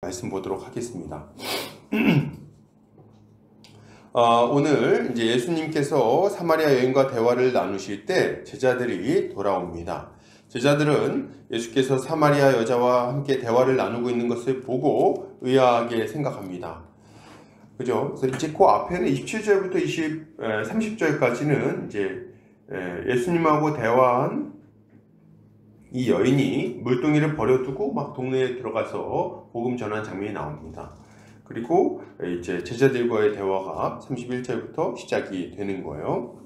말씀 보도록 하겠습니다. 오늘 이제 예수님께서 사마리아 여인과 대화를 나누실 때 제자들이 돌아옵니다. 제자들은 예수께서 사마리아 여자와 함께 대화를 나누고 있는 것을 보고 의아하게 생각합니다. 그죠? 그래서 이제 그 앞에는 27절부터 30절까지는 이제 예수님하고 대화한 이 여인이 물동이를 버려두고 막 동네에 들어가서 복음 전한 장면이 나옵니다. 그리고 이제 제자들과의 대화가 31절부터 시작이 되는 거예요.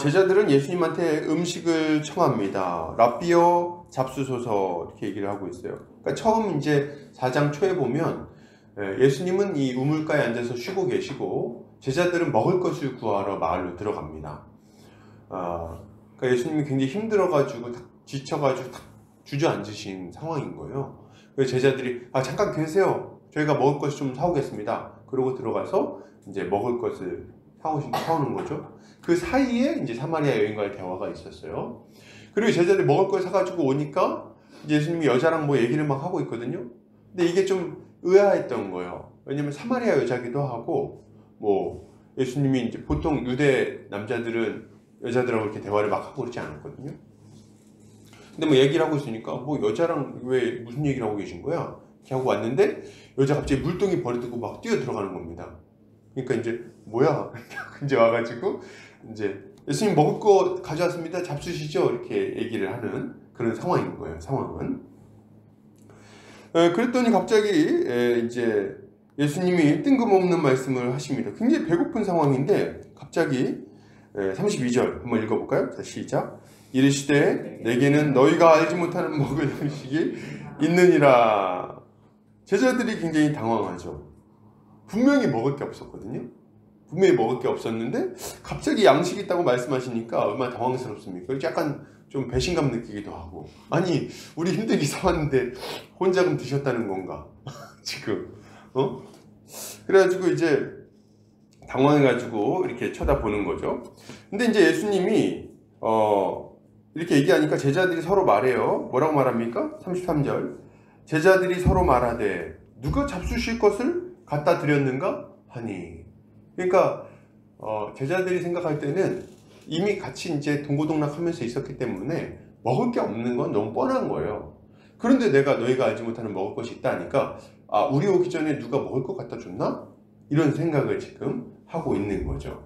제자들은 예수님한테 음식을 청합니다. 랍비여 잡수소서 이렇게 얘기를 하고 있어요. 그러니까 처음 이제 4장 초에 보면 예수님은 이 우물가에 앉아서 쉬고 계시고 제자들은 먹을 것을 구하러 마을로 들어갑니다. 그러니까 예수님이 굉장히 힘들어가지고 지쳐가지고 딱 주저앉으신 상황인 거예요. 그래서 제자들이 잠깐 계세요. 저희가 먹을 것을 좀 사오겠습니다. 그러고 들어가서 이제 먹을 것을 사오는 거죠. 그 사이에 이제 사마리아 여인과의 대화가 있었어요. 그리고 제자들이 먹을 걸 사가지고 오니까 예수님이 여자랑 뭐 얘기를 막 하고 있거든요. 근데 이게 좀 의아했던 거예요. 왜냐면 사마리아 여자기도 하고 뭐 예수님이 이제 보통 유대 남자들은 여자들하고 이렇게 대화를 막 하고 그러지 않았거든요. 근데 뭐 얘기를 하고 있으니까 뭐 여자랑 왜 무슨 얘기를 하고 계신 거야? 이렇게 하고 왔는데 여자가 갑자기 물동이 버리고 막 뛰어 들어가는 겁니다. 그러니까 이제 뭐야? 이제 와가지고 이제 예수님 먹을 거 가져왔습니다. 잡수시죠? 이렇게 얘기를 하는 그런 상황인 거예요. 상황은. 그랬더니 갑자기 이제 예수님이 뜬금없는 말씀을 하십니다. 굉장히 배고픈 상황인데 갑자기 32절 한번 읽어볼까요? 자, 시작. 이르시되 내게는 너희가 알지 못하는 먹을 음식이 있느니라. 제자들이 굉장히 당황하죠. 분명히 먹을 게 없었거든요. 분명히 먹을 게 없었는데 갑자기 양식이 있다고 말씀하시니까 얼마나 당황스럽습니까? 약간 좀 배신감 느끼기도 하고, 아니 우리 힘들게 사왔는데 혼자 좀 드셨다는 건가 지금? 그래가지고 이제 당황해가지고 이렇게 쳐다보는 거죠. 근데 이제 예수님이 이렇게 얘기하니까 제자들이 서로 말해요. 뭐라고 말합니까? 33절. 제자들이 서로 말하되 누가 잡수실 것을 갖다 드렸는가 하니. 그러니까 제자들이 생각할 때는 이미 같이 이제 동고동락하면서 있었기 때문에 먹을 게 없는 건 너무 뻔한 거예요. 그런데 너희가 알지 못하는 먹을 것이 있다 하니까 우리 오기 전에 누가 먹을 것 갖다 줬나? 이런 생각을 지금 하고 있는 거죠.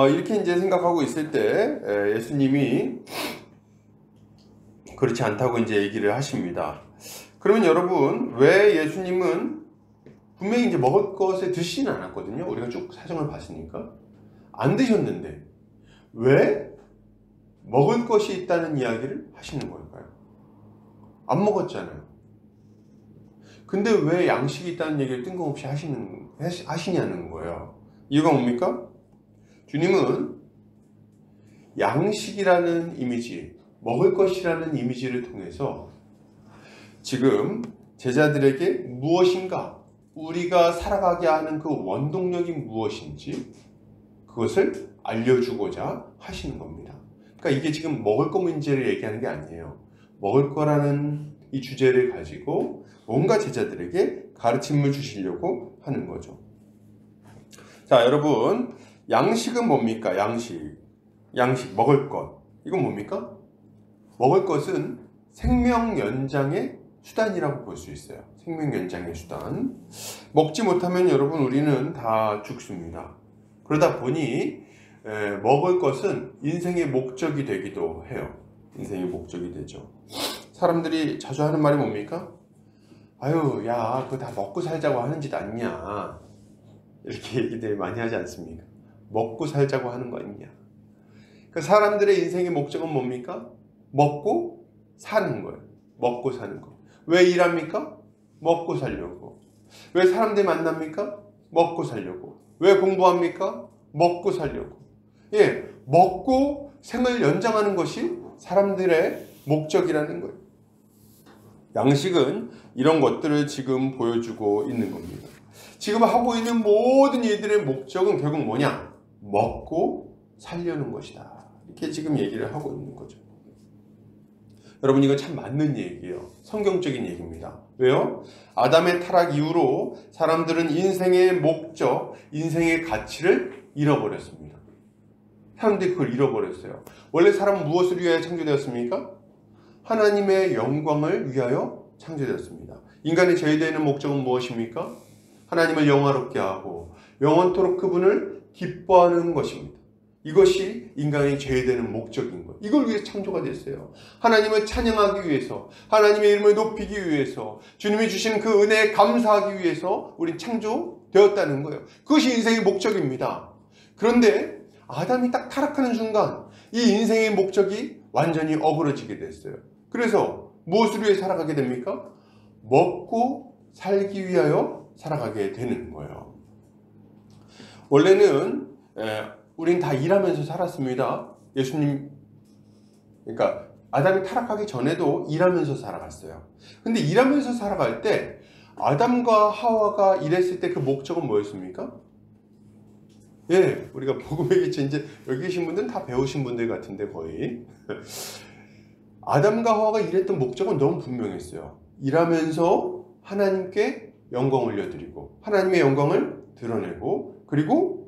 이렇게 이제 생각하고 있을 때 예수님이 그렇지 않다고 이제 얘기를 하십니다. 그러면 여러분, 왜 예수님은 분명히 이제 먹을 것을 드시지는 않았거든요. 우리가 쭉 사정을 봤으니까. 안 드셨는데 왜 먹을 것이 있다는 이야기를 하시는 걸까요? 안 먹었잖아요. 근데 왜 양식이 있다는 얘기를 뜬금없이 하시냐는 거예요. 이유가 뭡니까? 주님은 양식이라는 이미지, 먹을 것이라는 이미지를 통해서 지금 제자들에게 무엇인가, 우리가 살아가게 하는 그 원동력이 무엇인지 그것을 알려주고자 하시는 겁니다. 그러니까 이게 지금 먹을 거 문제를 얘기하는 게 아니에요. 먹을 거라는 이 주제를 가지고 뭔가 제자들에게 가르침을 주시려고 하는 거죠. 자, 여러분, 양식은 뭡니까? 양식, 먹을 것. 이건 뭡니까? 먹을 것은 생명 연장의 수단이라고 볼 수 있어요. 생명 연장의 수단. 먹지 못하면 여러분, 우리는 다 죽습니다. 그러다 보니 먹을 것은 인생의 목적이 되기도 해요. 인생의 목적이 되죠. 사람들이 자주 하는 말이 뭡니까? 아유, 야, 그거 다 먹고 살자고 하는 짓 아니냐. 이렇게 얘기들 많이 하지 않습니까? 먹고 살자고 하는 거 아니냐. 그러니까 사람들의 인생의 목적은 뭡니까? 먹고 사는 거예요. 먹고 사는 거. 왜 일합니까? 먹고 살려고. 왜 사람들 만납니까? 먹고 살려고. 왜 공부합니까? 먹고 살려고. 예, 먹고 생을 연장하는 것이 사람들의 목적이라는 거예요. 양식은 이런 것들을 지금 보여주고 있는 겁니다. 지금 하고 있는 모든 일들의 목적은 결국 뭐냐? 먹고 살려는 것이다. 이렇게 지금 얘기를 하고 있는 거죠. 여러분 이거 참 맞는 얘기예요. 성경적인 얘기입니다. 왜요? 아담의 타락 이후로 사람들은 인생의 목적, 인생의 가치를 잃어버렸습니다. 사람들이 그걸 잃어버렸어요. 원래 사람은 무엇을 위하여 창조되었습니까? 하나님의 영광을 위하여 창조되었습니다. 인간의 제외되는 목적은 무엇입니까? 하나님을 영화롭게 하고 영원토록 그분을 기뻐하는 것입니다. 이것이 인간의 제외되는 목적인 거예요. 이걸 위해서 창조가 됐어요. 하나님을 찬양하기 위해서, 하나님의 이름을 높이기 위해서, 주님이 주신 그 은혜에 감사하기 위해서 우린 창조되었다는 거예요. 그것이 인생의 목적입니다. 그런데 아담이 딱 타락하는 순간 이 인생의 목적이 완전히 어그러지게 됐어요. 그래서 무엇을 위해 살아가게 됩니까? 먹고 살기 위하여 살아가게 되는 거예요. 원래는 우린 다 일하면서 살았습니다. 예수님, 그러니까 아담이 타락하기 전에도 일하면서 살아갔어요. 근데 일하면서 살아갈 때 아담과 하와가 일했을 때 그 목적은 뭐였습니까? 예, 우리가 복음의 기초, 이제 여기 계신 분들은 다 배우신 분들 같은데 거의. 아담과 하와가 일했던 목적은 너무 분명했어요. 일하면서 하나님께 영광 올려드리고 하나님의 영광을 드러내고, 그리고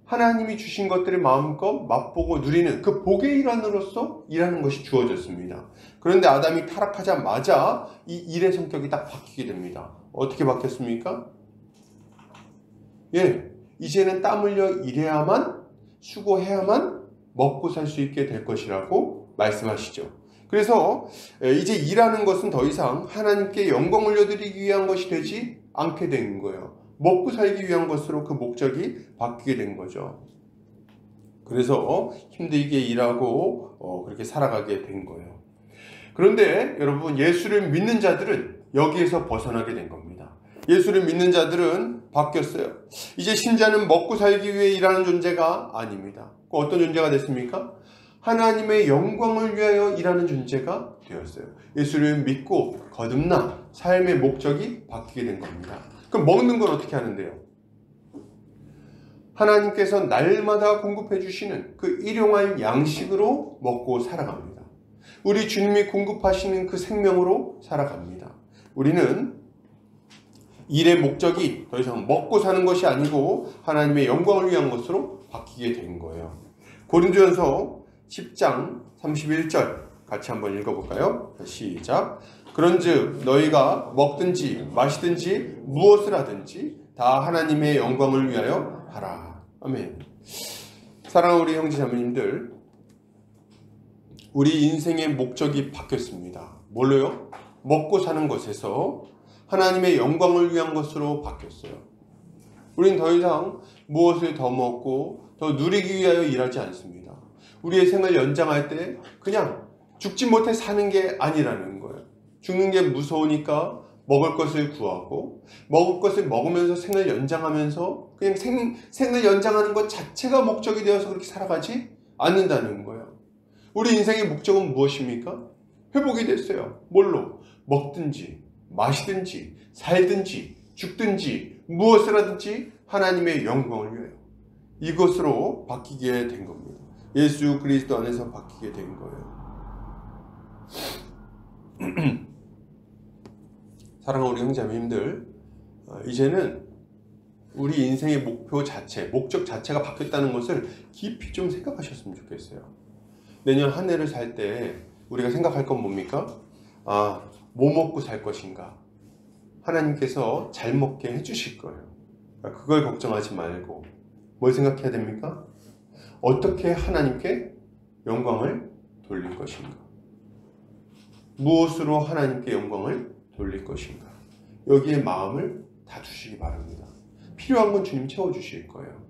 하나님이 주신 것들을 마음껏 맛보고 누리는 그 복의 일환으로서 일하는 것이 주어졌습니다. 그런데 아담이 타락하자마자 이 일의 성격이 딱 바뀌게 됩니다. 어떻게 바뀌었습니까? 예, 이제는 땀 흘려 일해야만, 수고해야만 먹고 살 수 있게 될 것이라고 말씀하시죠. 그래서 이제 일하는 것은 더 이상 하나님께 영광 올려드리기 위한 것이 되지 않게 된 거예요. 먹고 살기 위한 것으로 그 목적이 바뀌게 된 거죠. 그래서 힘들게 일하고 그렇게 살아가게 된 거예요. 그런데 여러분, 예수를 믿는 자들은 여기에서 벗어나게 된 겁니다. 예수를 믿는 자들은 바뀌었어요. 이제 신자는 먹고 살기 위해 일하는 존재가 아닙니다. 어떤 존재가 됐습니까? 하나님의 영광을 위하여 일하는 존재가 되었어요. 예수를 믿고 거듭나 삶의 목적이 바뀌게 된 겁니다. 그럼 먹는 건 어떻게 하는데요? 하나님께서 날마다 공급해 주시는 그 일용할 양식으로 먹고 살아갑니다. 우리 주님이 공급하시는 그 생명으로 살아갑니다. 우리는 일의 목적이 더 이상 먹고 사는 것이 아니고 하나님의 영광을 위한 것으로 바뀌게 된 거예요. 고린도전서 10장 31절 같이 한번 읽어볼까요? 시작. 그런즉 너희가 먹든지 마시든지 무엇을 하든지 다 하나님의 영광을 위하여 하라. 아멘. 사랑하는 우리 형제 자매님들, 우리 인생의 목적이 바뀌었습니다. 뭘로요? 먹고 사는 것에서 하나님의 영광을 위한 것으로 바뀌었어요. 우린 더 이상 무엇을 더 먹고 더 누리기 위하여 일하지 않습니다. 우리의 생을 연장할 때 그냥 죽지 못해 사는 게 아니라는 거예요. 죽는 게 무서우니까 먹을 것을 구하고, 먹을 것을 먹으면서 생을 연장하면서 그냥 생을 연장하는 것 자체가 목적이 되어서 그렇게 살아가지 않는다는 거예요. 우리 인생의 목적은 무엇입니까? 회복이 됐어요. 뭘로? 먹든지 마시든지 살든지 죽든지 무엇을 하든지 하나님의 영광을 위하여, 이것으로 바뀌게 된 겁니다. 예수 그리스도 안에서 바뀌게 된 거예요. 사랑하는 우리 형제자매님들, 이제는 우리 인생의 목표 자체, 목적 자체가 바뀌었다는 것을 깊이 좀 생각하셨으면 좋겠어요. 내년 한 해를 살 때 우리가 생각할 건 뭡니까? 뭐 먹고 살 것인가? 하나님께서 잘 먹게 해주실 거예요. 그걸 걱정하지 말고 뭘 생각해야 됩니까? 어떻게 하나님께 영광을 돌릴 것인가? 무엇으로 하나님께 영광을 돌릴 것인가? 여기에 마음을 다 두시기 바랍니다. 필요한 건 주님 채워주실 거예요.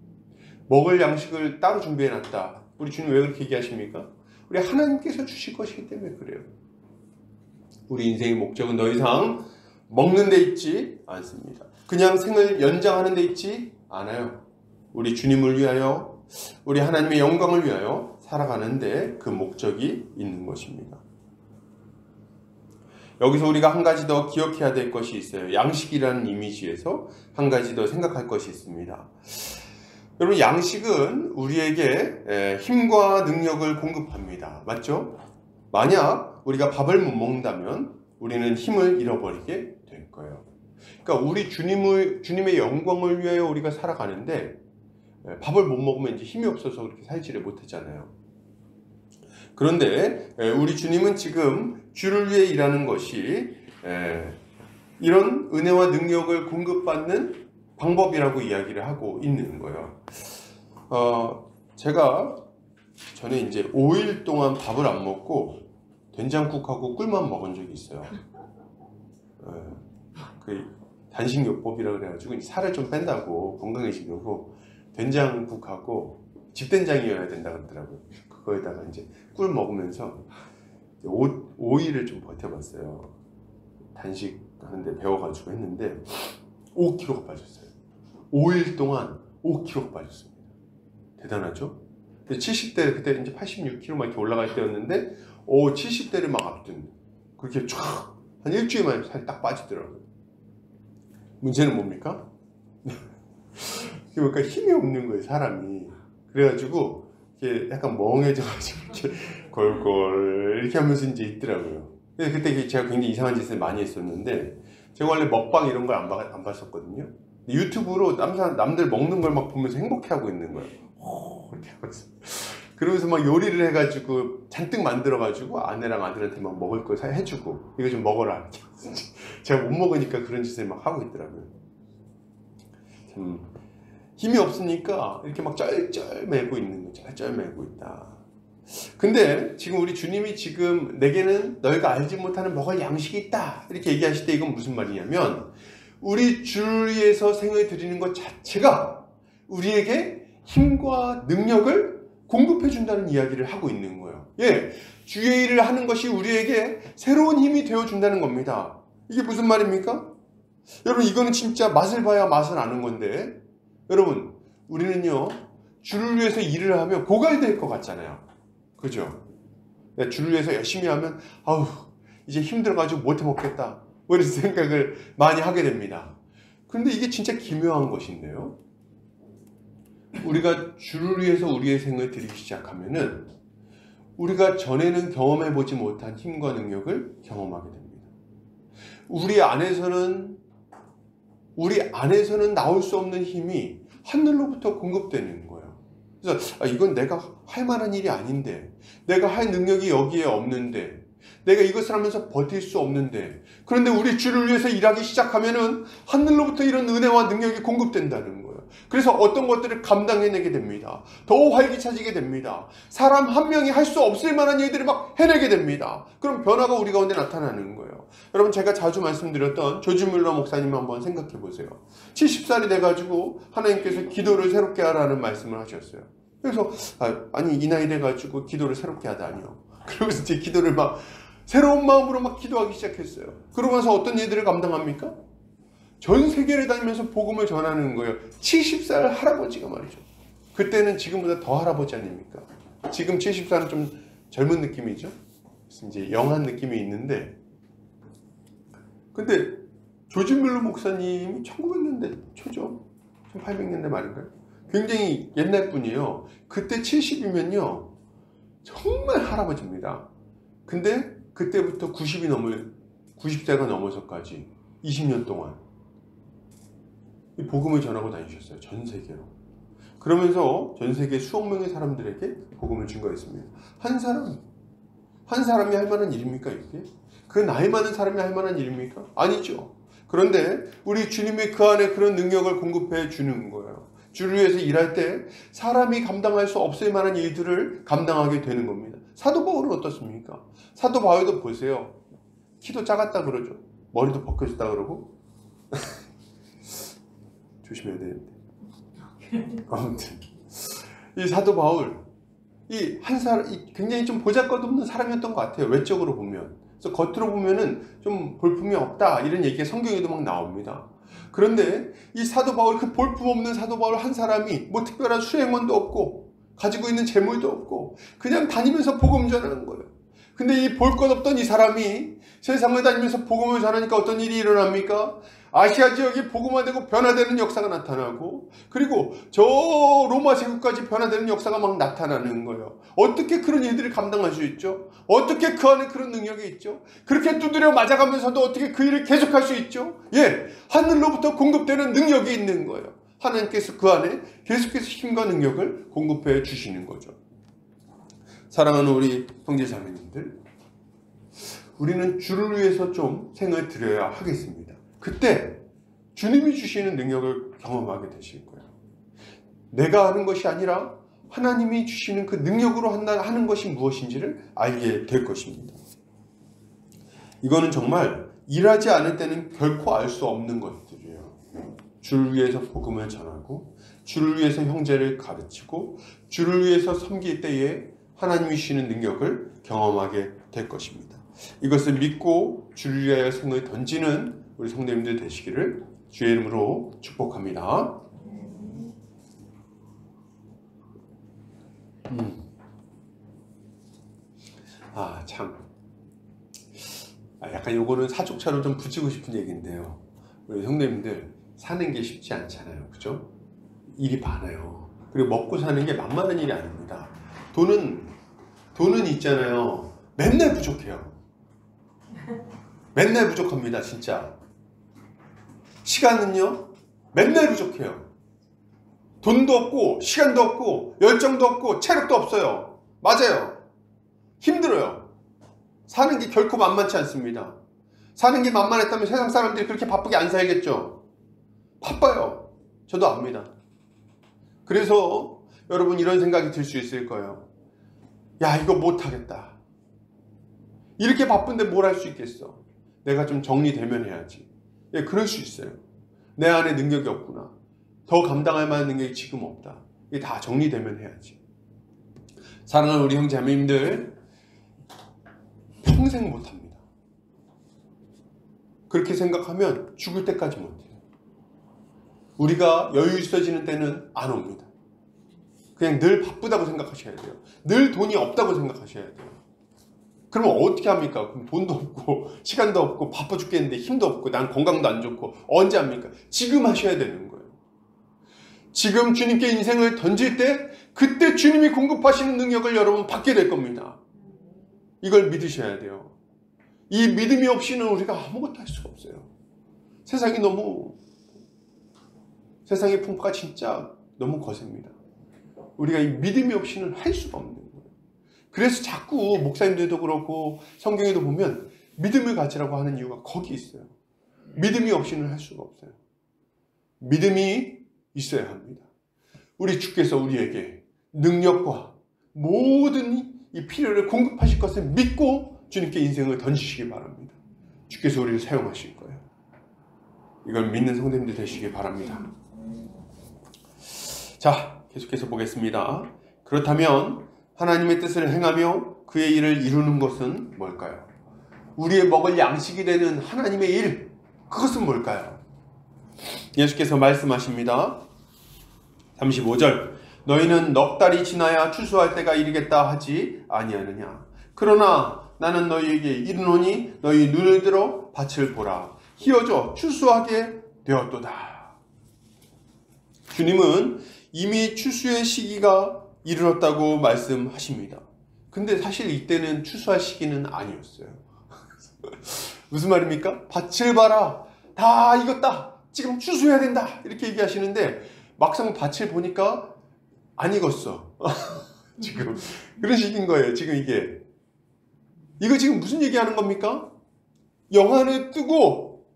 먹을 양식을 따로 준비해놨다. 우리 주님 왜 그렇게 얘기하십니까? 우리 하나님께서 주실 것이기 때문에 그래요. 우리 인생의 목적은 더 이상 먹는 데 있지 않습니다. 그냥 생을 연장하는 데 있지 않아요. 우리 주님을 위하여, 우리 하나님의 영광을 위하여 살아가는데 그 목적이 있는 것입니다. 여기서 우리가 한 가지 더 기억해야 될 것이 있어요. 양식이라는 이미지에서 한 가지 더 생각할 것이 있습니다. 여러분, 양식은 우리에게 힘과 능력을 공급합니다. 맞죠? 만약 우리가 밥을 못 먹는다면 우리는 힘을 잃어버리게 될 거예요. 그러니까 우리 주님의 영광을 위하여 우리가 살아가는데 밥을 못 먹으면 이제 힘이 없어서 그렇게 살지를 못했잖아요. 그런데 우리 주님은 지금 주를 위해 일하는 것이 이런 은혜와 능력을 공급받는 방법이라고 이야기를 하고 있는 거예요. 제가 전에 이제 5일 동안 밥을 안 먹고 된장국하고 꿀만 먹은 적이 있어요. 그 단식요법이라고 그래가지고 살을 좀 뺀다고 건강해지려고 된장국하고 집된장이어야 된다 그러더라고요. 그거에다가 이제 꿀 먹으면서 5일을 좀 버텨봤어요. 단식하는데 배워가지고 했는데 5kg가 빠졌어요. 5일 동안 5kg가 빠졌습니다. 대단하죠? 70대 그때 이제 86kg 막 이렇게 올라갈 때였는데 70대를 막 앞둔 그렇게 쫙 한 일주일 만에 살이 딱 빠지더라고요. 문제는 뭡니까? 그러니까 힘이 없는 거예요, 사람이. 그래가지고 이렇게 약간 멍해져가지고 이렇게 걸걸 이렇게 하면서 이제 있더라고요. 그때 제가 굉장히 이상한 짓을 많이 했었는데 제가 원래 먹방 이런 걸 안 봤었거든요. 유튜브로 남들 먹는 걸 막 보면서 행복해하고 있는 거예요. 이렇게 하면서. 그러면서 막 요리를 해가지고 잔뜩 만들어가지고 아내랑 아들한테 막 먹을 걸 해주고 이거 좀 먹어라. 제가 못 먹으니까 그런 짓을 막 하고 있더라고요. 참 힘이 없으니까 이렇게 막 쩔쩔매고 있는 거죠. 쩔쩔매고 있다. 근데 지금 우리 주님이 지금 내게는 너희가 알지 못하는 먹을 양식이 있다 이렇게 얘기하실 때 이건 무슨 말이냐면 우리 주를 위해서 생을 드리는 것 자체가 우리에게 힘과 능력을 공급해 준다는 이야기를 하고 있는 거예요. 주의 일을 하는 것이 우리에게 새로운 힘이 되어 준다는 겁니다. 이게 무슨 말입니까? 여러분 이거는 진짜 맛을 봐야 맛을 아는 건데 여러분 우리는요 주를 위해서 일을 하면 고갈될 것 같잖아요. 그죠? 주를 위해서 열심히 하면 아우 이제 힘들어가지고 못해 먹겠다 뭐 이런 생각을 많이 하게 됩니다. 그런데 이게 진짜 기묘한 것인데요. 우리가 주를 위해서 우리의 생을 드리기 시작하면은 우리가 전에는 경험해보지 못한 힘과 능력을 경험하게 됩니다. 우리 안에서는 나올 수 없는 힘이 하늘로부터 공급되는 거예요. 그래서 이건 내가 할 만한 일이 아닌데 내가 할 능력이 여기에 없는데 내가 이것을 하면서 버틸 수 없는데 그런데 우리 주를 위해서 일하기 시작하면은 하늘로부터 이런 은혜와 능력이 공급된다는 거예요. 그래서 어떤 것들을 감당해내게 됩니다. 더 활기차지게 됩니다. 사람 한 명이 할 수 없을 만한 일들을 막 해내게 됩니다. 그럼 변화가 우리 가운데 나타나는 거예요. 여러분 제가 자주 말씀드렸던 조지 뮬러 목사님 한번 생각해 보세요. 70살이 돼가지고 하나님께서 기도를 새롭게 하라는 말씀을 하셨어요. 그래서 아니 이 나이 돼가지고 기도를 새롭게 하다니요. 그러면서 제 기도를 막 새로운 마음으로 막 기도하기 시작했어요. 그러고 나서 어떤 일들을 감당합니까? 전 세계를 다니면서 복음을 전하는 거예요. 70살 할아버지가 말이죠. 그때는 지금보다 더 할아버지 아닙니까? 지금 70살은 좀 젊은 느낌이죠. 이제 영한 느낌이 있는데 근데 조지 뮬러 목사님이 1900년대 초죠. 1800년대 말인가요? 굉장히 옛날 분이에요. 그때 70이면요 정말 할아버지입니다. 근데 그때부터 90세가 넘어서까지 20년 동안 이 복음을 전하고 다니셨어요. 전 세계로. 그러면서 전 세계 수억 명의 사람들에게 복음을 증거했습니다. 한 사람이 할 만한 일입니까 이게? 그 나이 많은 사람이 할 만한 일입니까? 아니죠. 그런데 우리 주님이 그 안에 그런 능력을 공급해 주는 거예요. 주를 위해서 일할 때 사람이 감당할 수 없을 만한 일들을 감당하게 되는 겁니다. 사도 바울은 어떻습니까? 사도 바울도 보세요. 키도 작았다 그러죠. 머리도 벗겨졌다 그러고 조심해야 되는데 아무튼 이 사도 바울 굉장히 좀 보잘것없는 사람이었던 것 같아요. 외적으로 보면. 그래서 겉으로 보면은 좀 볼품이 없다 이런 얘기가 성경에도 막 나옵니다. 그런데 이 사도 바울 그 볼품없는 사도 바울 한 사람이 뭐 특별한 수행원도 없고 가지고 있는 재물도 없고 그냥 다니면서 복음 전하는 거예요. 근데 이 볼 것 없던 이 사람이 세상을 다니면서 복음을 전하니까 어떤 일이 일어납니까? 아시아 지역이 복음화되고 변화되는 역사가 나타나고 그리고 저 로마 제국까지 변화되는 역사가 막 나타나는 거예요. 어떻게 그런 일들을 감당할 수 있죠? 어떻게 그 안에 그런 능력이 있죠? 그렇게 두드려 맞아가면서도 어떻게 그 일을 계속할 수 있죠? 예, 하늘로부터 공급되는 능력이 있는 거예요. 하나님께서 그 안에 계속해서 힘과 능력을 공급해 주시는 거죠. 사랑하는 우리 형제자매님들, 우리는 주를 위해서 좀 생을 들여야 하겠습니다. 그때 주님이 주시는 능력을 경험하게 되실 거예요. 내가 하는 것이 아니라 하나님이 주시는 그 능력으로 하는 것이 무엇인지를 알게 될 것입니다. 이거는 정말 일하지 않을 때는 결코 알 수 없는 것들이에요. 주를 위해서 복음을 전하고 주를 위해서 형제를 가르치고 주를 위해서 섬길 때에 하나님이 주시는 능력을 경험하게 될 것입니다. 이것을 믿고 주를 위하여 성을 던지는 우리 성도님들 되시기를 주의 이름으로 축복합니다. 참. 약간 요거는 사족차로 좀 붙이고 싶은 얘기인데요. 우리 형님들 사는 게 쉽지 않잖아요. 그죠? 일이 많아요. 그리고 먹고 사는 게 만만한 일이 아닙니다. 돈은 있잖아요. 맨날 부족해요. 맨날 부족합니다. 진짜. 시간은요. 맨날 부족해요. 돈도 없고 시간도 없고 열정도 없고 체력도 없어요. 맞아요. 힘들어요. 사는 게 결코 만만치 않습니다. 사는 게 만만했다면 세상 사람들이 그렇게 바쁘게 안 살겠죠. 바빠요. 저도 압니다. 그래서 여러분 이런 생각이 들 수 있을 거예요. 야, 이거 못하겠다. 이렇게 바쁜데 뭘 할 수 있겠어. 내가 좀 정리되면 해야지. 예, 그럴 수 있어요. 내 안에 능력이 없구나. 더 감당할 만한 능력이 지금 없다. 이게 다 정리되면 해야지. 사랑하는 우리 형제자매님들, 평생 못합니다. 그렇게 생각하면 죽을 때까지 못해요. 우리가 여유 있어지는 때는 안 옵니다. 그냥 늘 바쁘다고 생각하셔야 돼요. 늘 돈이 없다고 생각하셔야 돼요. 그러면 어떻게 합니까? 그럼 돈도 없고 시간도 없고 바빠 죽겠는데 힘도 없고 난 건강도 안 좋고 언제 합니까? 지금 하셔야 되는 거예요. 지금 주님께 인생을 던질 때 그때 주님이 공급하시는 능력을 여러분 받게 될 겁니다. 이걸 믿으셔야 돼요. 이 믿음이 없이는 우리가 아무것도 할 수가 없어요. 세상의 풍파가 진짜 너무 거셉니다. 우리가 이 믿음이 없이는 할 수가 없는 거예요. 그래서 자꾸 목사님들도 그렇고 성경에도 보면 믿음을 가지라고 하는 이유가 거기 있어요. 믿음이 없이는 할 수가 없어요. 믿음이 있어야 합니다. 우리 주께서 우리에게 능력과 모든 이 필요를 공급하실 것을 믿고 주님께 인생을 던지시기 바랍니다. 주께서 우리를 사용하실 거예요. 이걸 믿는 성도님들 되시기 바랍니다. 자, 계속해서 보겠습니다. 그렇다면 하나님의 뜻을 행하며 그의 일을 이루는 것은 뭘까요? 우리의 먹을 양식이 되는 하나님의 일, 그것은 뭘까요? 예수께서 말씀하십니다. 35절, 너희는 넉 달이 지나야 추수할 때가 이르겠다 하지 아니하느냐. 그러나 나는 너희에게 이르노니 너희 눈을 들어 밭을 보라. 희어져 추수하게 되었도다. 주님은 이미 추수의 시기가 이르렀다고 말씀하십니다. 근데 사실 이때는 추수할 시기는 아니었어요. 무슨 말입니까? 밭을 봐라. 다 익었다. 지금 추수해야 된다. 이렇게 얘기하시는데 막상 밭을 보니까 안 익었어. 지금 그런 식인 거예요. 지금 이거 지금 무슨 얘기하는 겁니까? 영안을 뜨고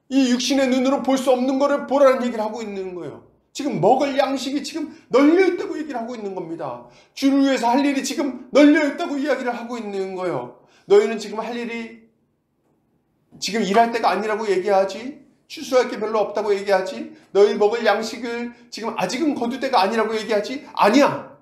이 육신의 눈으로 볼 수 없는 거를 보라는 얘기를 하고 있는 거예요. 지금 먹을 양식이 지금 널려있다고 얘기를 하고 있는 겁니다. 주를 위해서 할 일이 지금 널려있다고 이야기를 하고 있는 거예요. 너희는 지금 할 일이 지금 일할 때가 아니라고 얘기하지, 추수할 게 별로 없다고 얘기하지, 너희 먹을 양식을 지금 아직은 거둘 때가 아니라고 얘기하지, 아니야.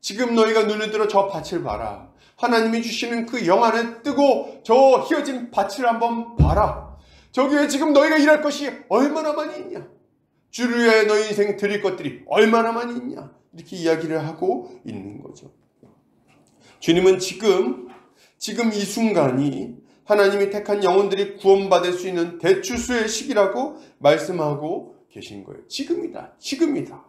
지금 너희가 눈을 들어 저 밭을 봐라. 하나님이 주시는 그 영안을 뜨고 저 휘어진 밭을 한번 봐라. 저기에 지금 너희가 일할 것이 얼마나 많이 있냐. 주를 위해 너희 인생 드릴 것들이 얼마나 많이 있냐. 이렇게 이야기를 하고 있는 거죠. 주님은 지금 이 순간이 하나님이 택한 영혼들이 구원받을 수 있는 대추수의 시기라고 말씀하고 계신 거예요. 지금이다.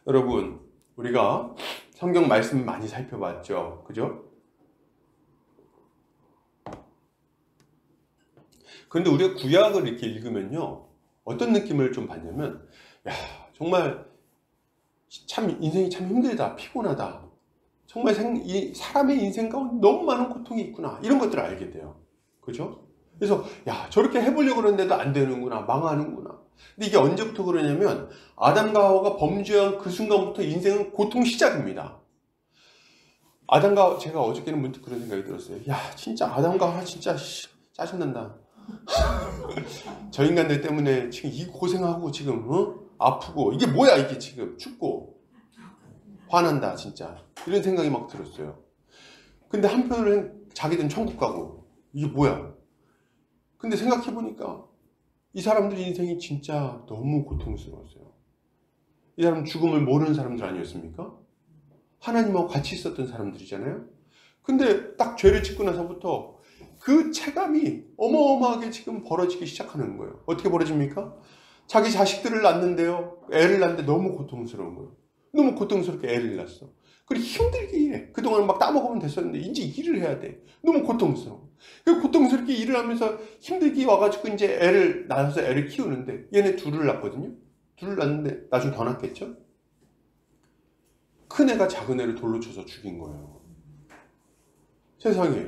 여러분, 우리가 성경 말씀 많이 살펴봤죠. 그죠? 그런데 우리가 구약을 이렇게 읽으면요, 어떤 느낌을 좀 받냐면, 야, 정말 참 인생이 참 힘들다, 피곤하다. 정말 사람의 인생 가운데 너무 많은 고통이 있구나. 이런 것들을 알게 돼요. 그죠? 그래서 야, 저렇게 해보려고 그러는데도 안 되는구나, 망하는구나. 근데 이게 언제부터 그러냐면 아담과 하와가 범죄한 그 순간부터 인생은 고통 시작입니다. 제가 어저께는 문득 그런 생각이 들었어요. 야, 진짜 아담과 하와 진짜 짜증난다. 저 인간들 때문에 지금 이 고생하고 지금 아프고 이게 뭐야, 이게 지금 춥고 화난다 진짜, 이런 생각이 막 들었어요. 근데 한편으로는 자기들은 천국 가고 이게 뭐야. 근데 생각해보니까 이 사람들 인생이 진짜 너무 고통스러웠어요. 이 사람은 죽음을 모르는 사람들 아니었습니까? 하나님하고 같이 있었던 사람들이잖아요. 근데 딱 죄를 짓고 나서부터 그 체감이 어마어마하게 지금 벌어지기 시작하는 거예요. 어떻게 벌어집니까? 자기 자식들을 낳는데요, 애를 낳는데 너무 고통스러운 거예요. 너무 고통스럽게 애를 낳았어. 그리고 힘들게 일해. 그동안 막 따먹으면 됐었는데 이제 일을 해야 돼. 너무 고통스러워. 그 고통스럽게 일을 하면서 힘들게 와가지고 이제 애를 낳아서 애를 키우는데, 얘네 둘을 낳거든요. 둘을 낳는데 나중에 더 낳겠죠? 큰 애가 작은 애를 돌로 쳐서 죽인 거예요. 세상에.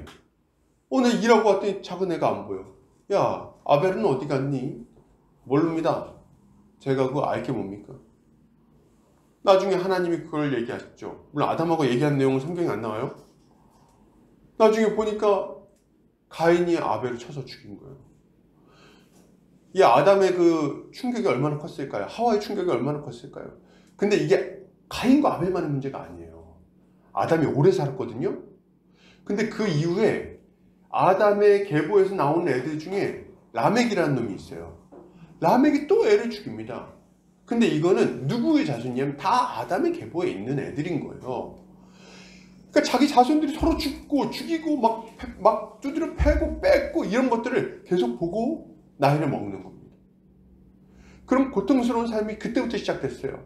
오늘 일하고 왔더니 작은 애가 안 보여. 야, 아벨은 어디 갔니? 모릅니다. 제가 그거 알게 뭡니까? 나중에 하나님이 그걸 얘기하셨죠. 물론 아담하고 얘기한 내용은 성경에 안 나와요. 나중에 보니까 가인이 아벨을 쳐서 죽인 거예요. 이 아담의 그 충격이 얼마나 컸을까요? 하와의 충격이 얼마나 컸을까요? 근데 이게 가인과 아벨만의 문제가 아니에요. 아담이 오래 살았거든요. 근데 그 이후에 아담의 계보에서 나온 애들 중에 라멕이라는 놈이 있어요. 라멕이 또 애를 죽입니다. 근데 이거는 누구의 자손이냐면 다 아담의 계보에 있는 애들인 거예요. 그러니까 자기 자손들이 서로 죽고 죽이고 막 두드려 패고 뺏고 이런 것들을 계속 보고 나이를 먹는 겁니다. 그럼 고통스러운 삶이 그때부터 시작됐어요.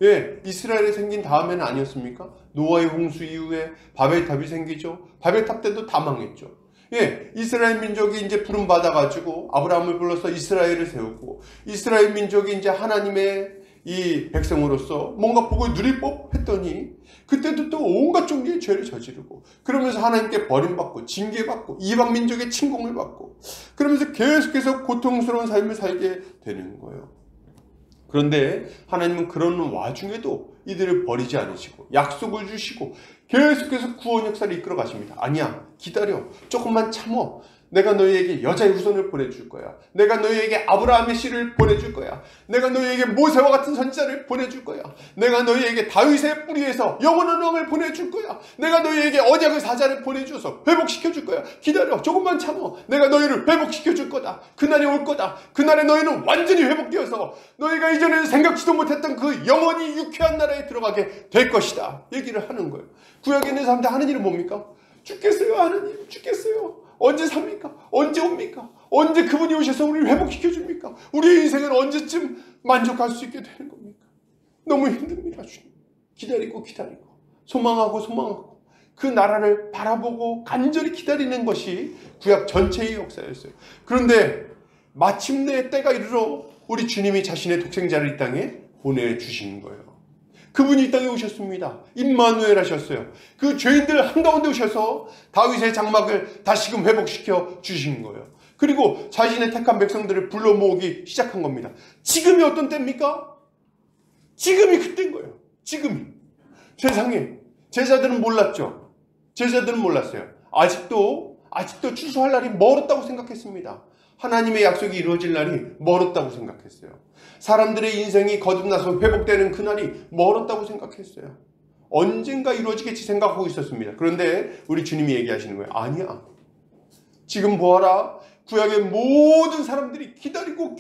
예, 이스라엘이 생긴 다음에는 아니었습니까? 노아의 홍수 이후에 바벨탑이 생기죠. 바벨탑 때도 다 망했죠. 예, 이스라엘 민족이 이제 부름 받아가지고 아브라함을 불러서 이스라엘을 세우고, 이스라엘 민족이 이제 하나님의 이 백성으로서 뭔가 복을 누릴 법 했더니 그때도 또 온갖 종류의 죄를 저지르고, 그러면서 하나님께 버림받고 징계받고 이방 민족의 침공을 받고, 그러면서 계속해서 고통스러운 삶을 살게 되는 거예요. 그런데 하나님은 그런 와중에도 이들을 버리지 않으시고 약속을 주시고 계속해서 구원 역사를 이끌어 가십니다. 아니야, 기다려, 조금만 참어. 내가 너희에게 여자의 후손을 보내줄 거야. 내가 너희에게 아브라함의 씨를 보내줄 거야. 내가 너희에게 모세와 같은 선지자를 보내줄 거야. 내가 너희에게 다윗의 뿌리에서 영원한 왕을 보내줄 거야. 내가 너희에게 언약의 사자를 보내줘서 회복시켜줄 거야. 기다려, 조금만 참어. 내가 너희를 회복시켜줄 거다. 그날이 올 거다. 그날에 너희는 완전히 회복되어서 너희가 이전에는 생각지도 못했던 그 영원히 유쾌한 나라에 들어가게 될 것이다. 얘기를 하는 거예요. 구약에 있는 사람들 하는 일은 뭡니까? 죽겠어요, 하나님, 죽겠어요. 언제 삽니까? 언제 옵니까? 언제 그분이 오셔서 우리를 회복시켜 줍니까? 우리의 인생은 언제쯤 만족할 수 있게 되는 겁니까? 너무 힘듭니다, 주님. 기다리고 소망하고 그 나라를 바라보고 간절히 기다리는 것이 구약 전체의 역사였어요. 그런데 마침내 때가 이르러 우리 주님이 자신의 독생자를 이 땅에 보내주신 거예요. 그분이 이 땅에 오셨습니다. 임마누엘 하셨어요. 그 죄인들 한가운데 오셔서 다윗의 장막을 다시금 회복시켜 주신 거예요. 그리고 자신의 택한 백성들을 불러 모으기 시작한 겁니다. 지금이 어떤 때입니까? 지금이 그때인 거예요. 지금이. 세상에 제자들은 몰랐죠. 제자들은 몰랐어요. 아직도 추수할 날이 멀었다고 생각했습니다. 하나님의 약속이 이루어질 날이 멀었다고 생각했어요. 사람들의 인생이 거듭나서 회복되는 그날이 멀었다고 생각했어요. 언젠가 이루어지겠지 생각하고 있었습니다. 그런데 우리 주님이 얘기하시는 거예요. 아니야. 지금 보아라. 구약의 모든 사람들이 기다리고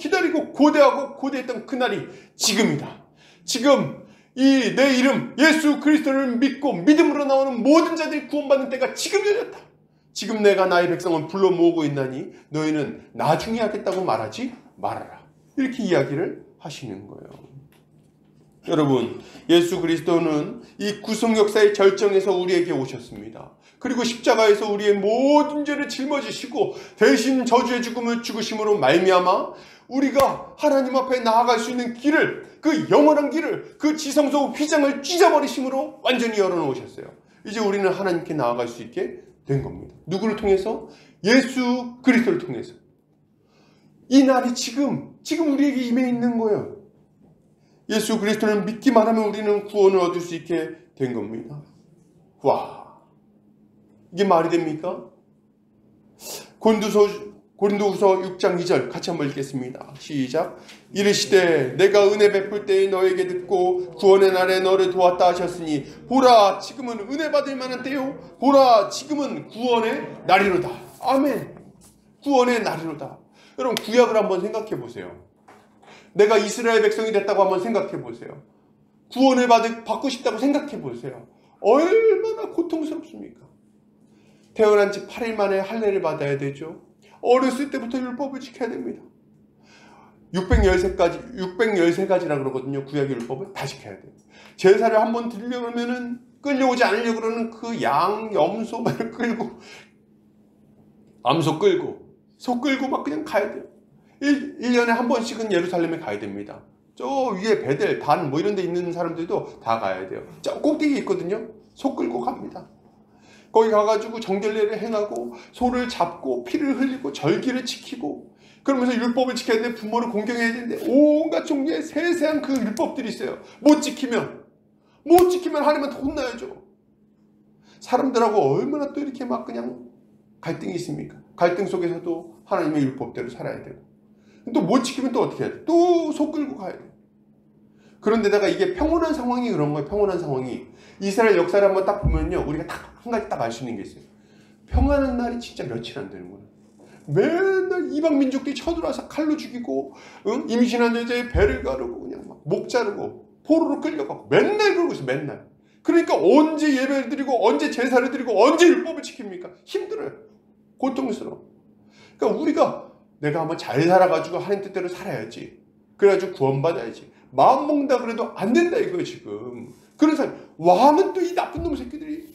고대했던 그날이 지금이다. 지금 이 내 이름 예수 그리스도를 믿고 믿음으로 나오는 모든 자들이 구원받는 때가 지금 열렸다. 지금 내가 나의 백성을 불러 모으고 있나니 너희는 나중에 하겠다고 말하지 말아라. 이렇게 이야기를 하시는 거예요. 여러분, 예수 그리스도는 이 구속 역사의 절정에서 우리에게 오셨습니다. 그리고 십자가에서 우리의 모든 죄를 짊어지시고 대신 저주의 죽음을 죽으심으로 말미암아 우리가 하나님 앞에 나아갈 수 있는 길을, 그 영원한 길을, 그 지성소 휘장을 찢어버리심으로 완전히 열어놓으셨어요. 이제 우리는 하나님께 나아갈 수 있게 된 겁니다. 누구를 통해서? 예수 그리스도를 통해서. 이 날이 지금 우리에게 임해 있는 거예요. 예수 그리스도를 믿기만 하면 우리는 구원을 얻을 수 있게 된 겁니다. 와, 이게 말이 됩니까? 고린도후서 6장 2절 같이 한번 읽겠습니다. 시작. 이르시되 내가 은혜 베풀 때에 너에게 듣고 구원의 날에 너를 도왔다 하셨으니 보라 지금은 은혜 받을 만한 때요 보라 지금은 구원의 날이로다. 아멘. 구원의 날이로다. 여러분, 구약을 한번 생각해 보세요. 내가 이스라엘 백성이 됐다고 한번 생각해 보세요. 구원을 받고 싶다고 생각해 보세요. 얼마나 고통스럽습니까? 태어난 지 8일 만에 할례를 받아야 되죠. 어렸을 때부터 율법을 지켜야 됩니다. 613가지라 그러거든요. 구약 율법을 다 지켜야 돼요. 제사를 한번 드리려면은 끌려오지 않으려고 그러는 그 양, 염소 막 끌고, 암소 끌고, 소 끌고 막 그냥 가야 돼요. 1년에 한 번씩은 예루살렘에 가야 됩니다. 저 위에 베델, 단 뭐 이런 데 있는 사람들도 다 가야 돼요. 저 꼭대기 있거든요. 소 끌고 갑니다. 거기 가가지고 정결례를 행하고 소를 잡고 피를 흘리고 절기를 지키고 그러면서 율법을 지켜야 되는데 부모를 공경해야 되는데 온갖 종류의 세세한 그 율법들이 있어요. 못 지키면 하나님한테 혼나야죠. 사람들하고 얼마나 또 이렇게 막 그냥 갈등이 있습니까? 갈등 속에서도 하나님의 율법대로 살아야 되고 또 못 지키면 또 어떻게 해야 돼? 또 소 끌고 가야 돼. 그런데다가 이게 평온한 상황이 그런 거예요. 평온한 상황이. 이스라엘 역사를 한번 딱 보면요. 우리가 딱 한 가지 딱 알 수 있는 게 있어요. 평안한 날이 진짜 며칠 안 되는 거예요. 맨날 이방 민족들이 쳐들어와서 칼로 죽이고 임신한 여자의 배를 가르고 그냥 막 목 자르고 포로로 끌려가고 맨날 그러고 있어요. 맨날. 그러니까 언제 예배를 드리고 언제 제사를 드리고 언제 율법을 지킵니까? 힘들어요. 고통스러워. 그러니까 우리가 내가 한번 잘 살아가지고 하나님 뜻대로 살아야지. 그래가지고 구원받아야지. 마음 먹는다 그래도 안 된다 이거예요 지금. 그래서 왕은 또 이 나쁜 놈 새끼들이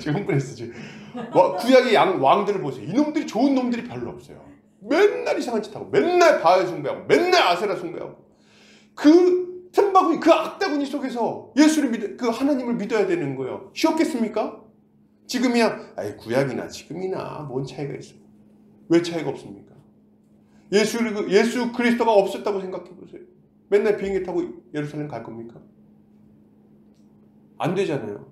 지금 흥분했어 지금. 구약의 왕들을 보세요. 이놈들이 좋은 놈들이 별로 없어요. 맨날 이상한 짓 하고 맨날 바알 숭배하고 맨날 아세라 숭배하고 그 틈바구니 그 악다구니 속에서 그 하나님을 믿어야 되는 거예요. 쉬웠겠습니까? 지금이야 구약이나 지금이나 뭔 차이가 있어. 왜 차이가 없습니까? 예수 그리스도가 없었다고 생각해 보세요. 맨날 비행기 타고 예루살렘 갈 겁니까? 안 되잖아요.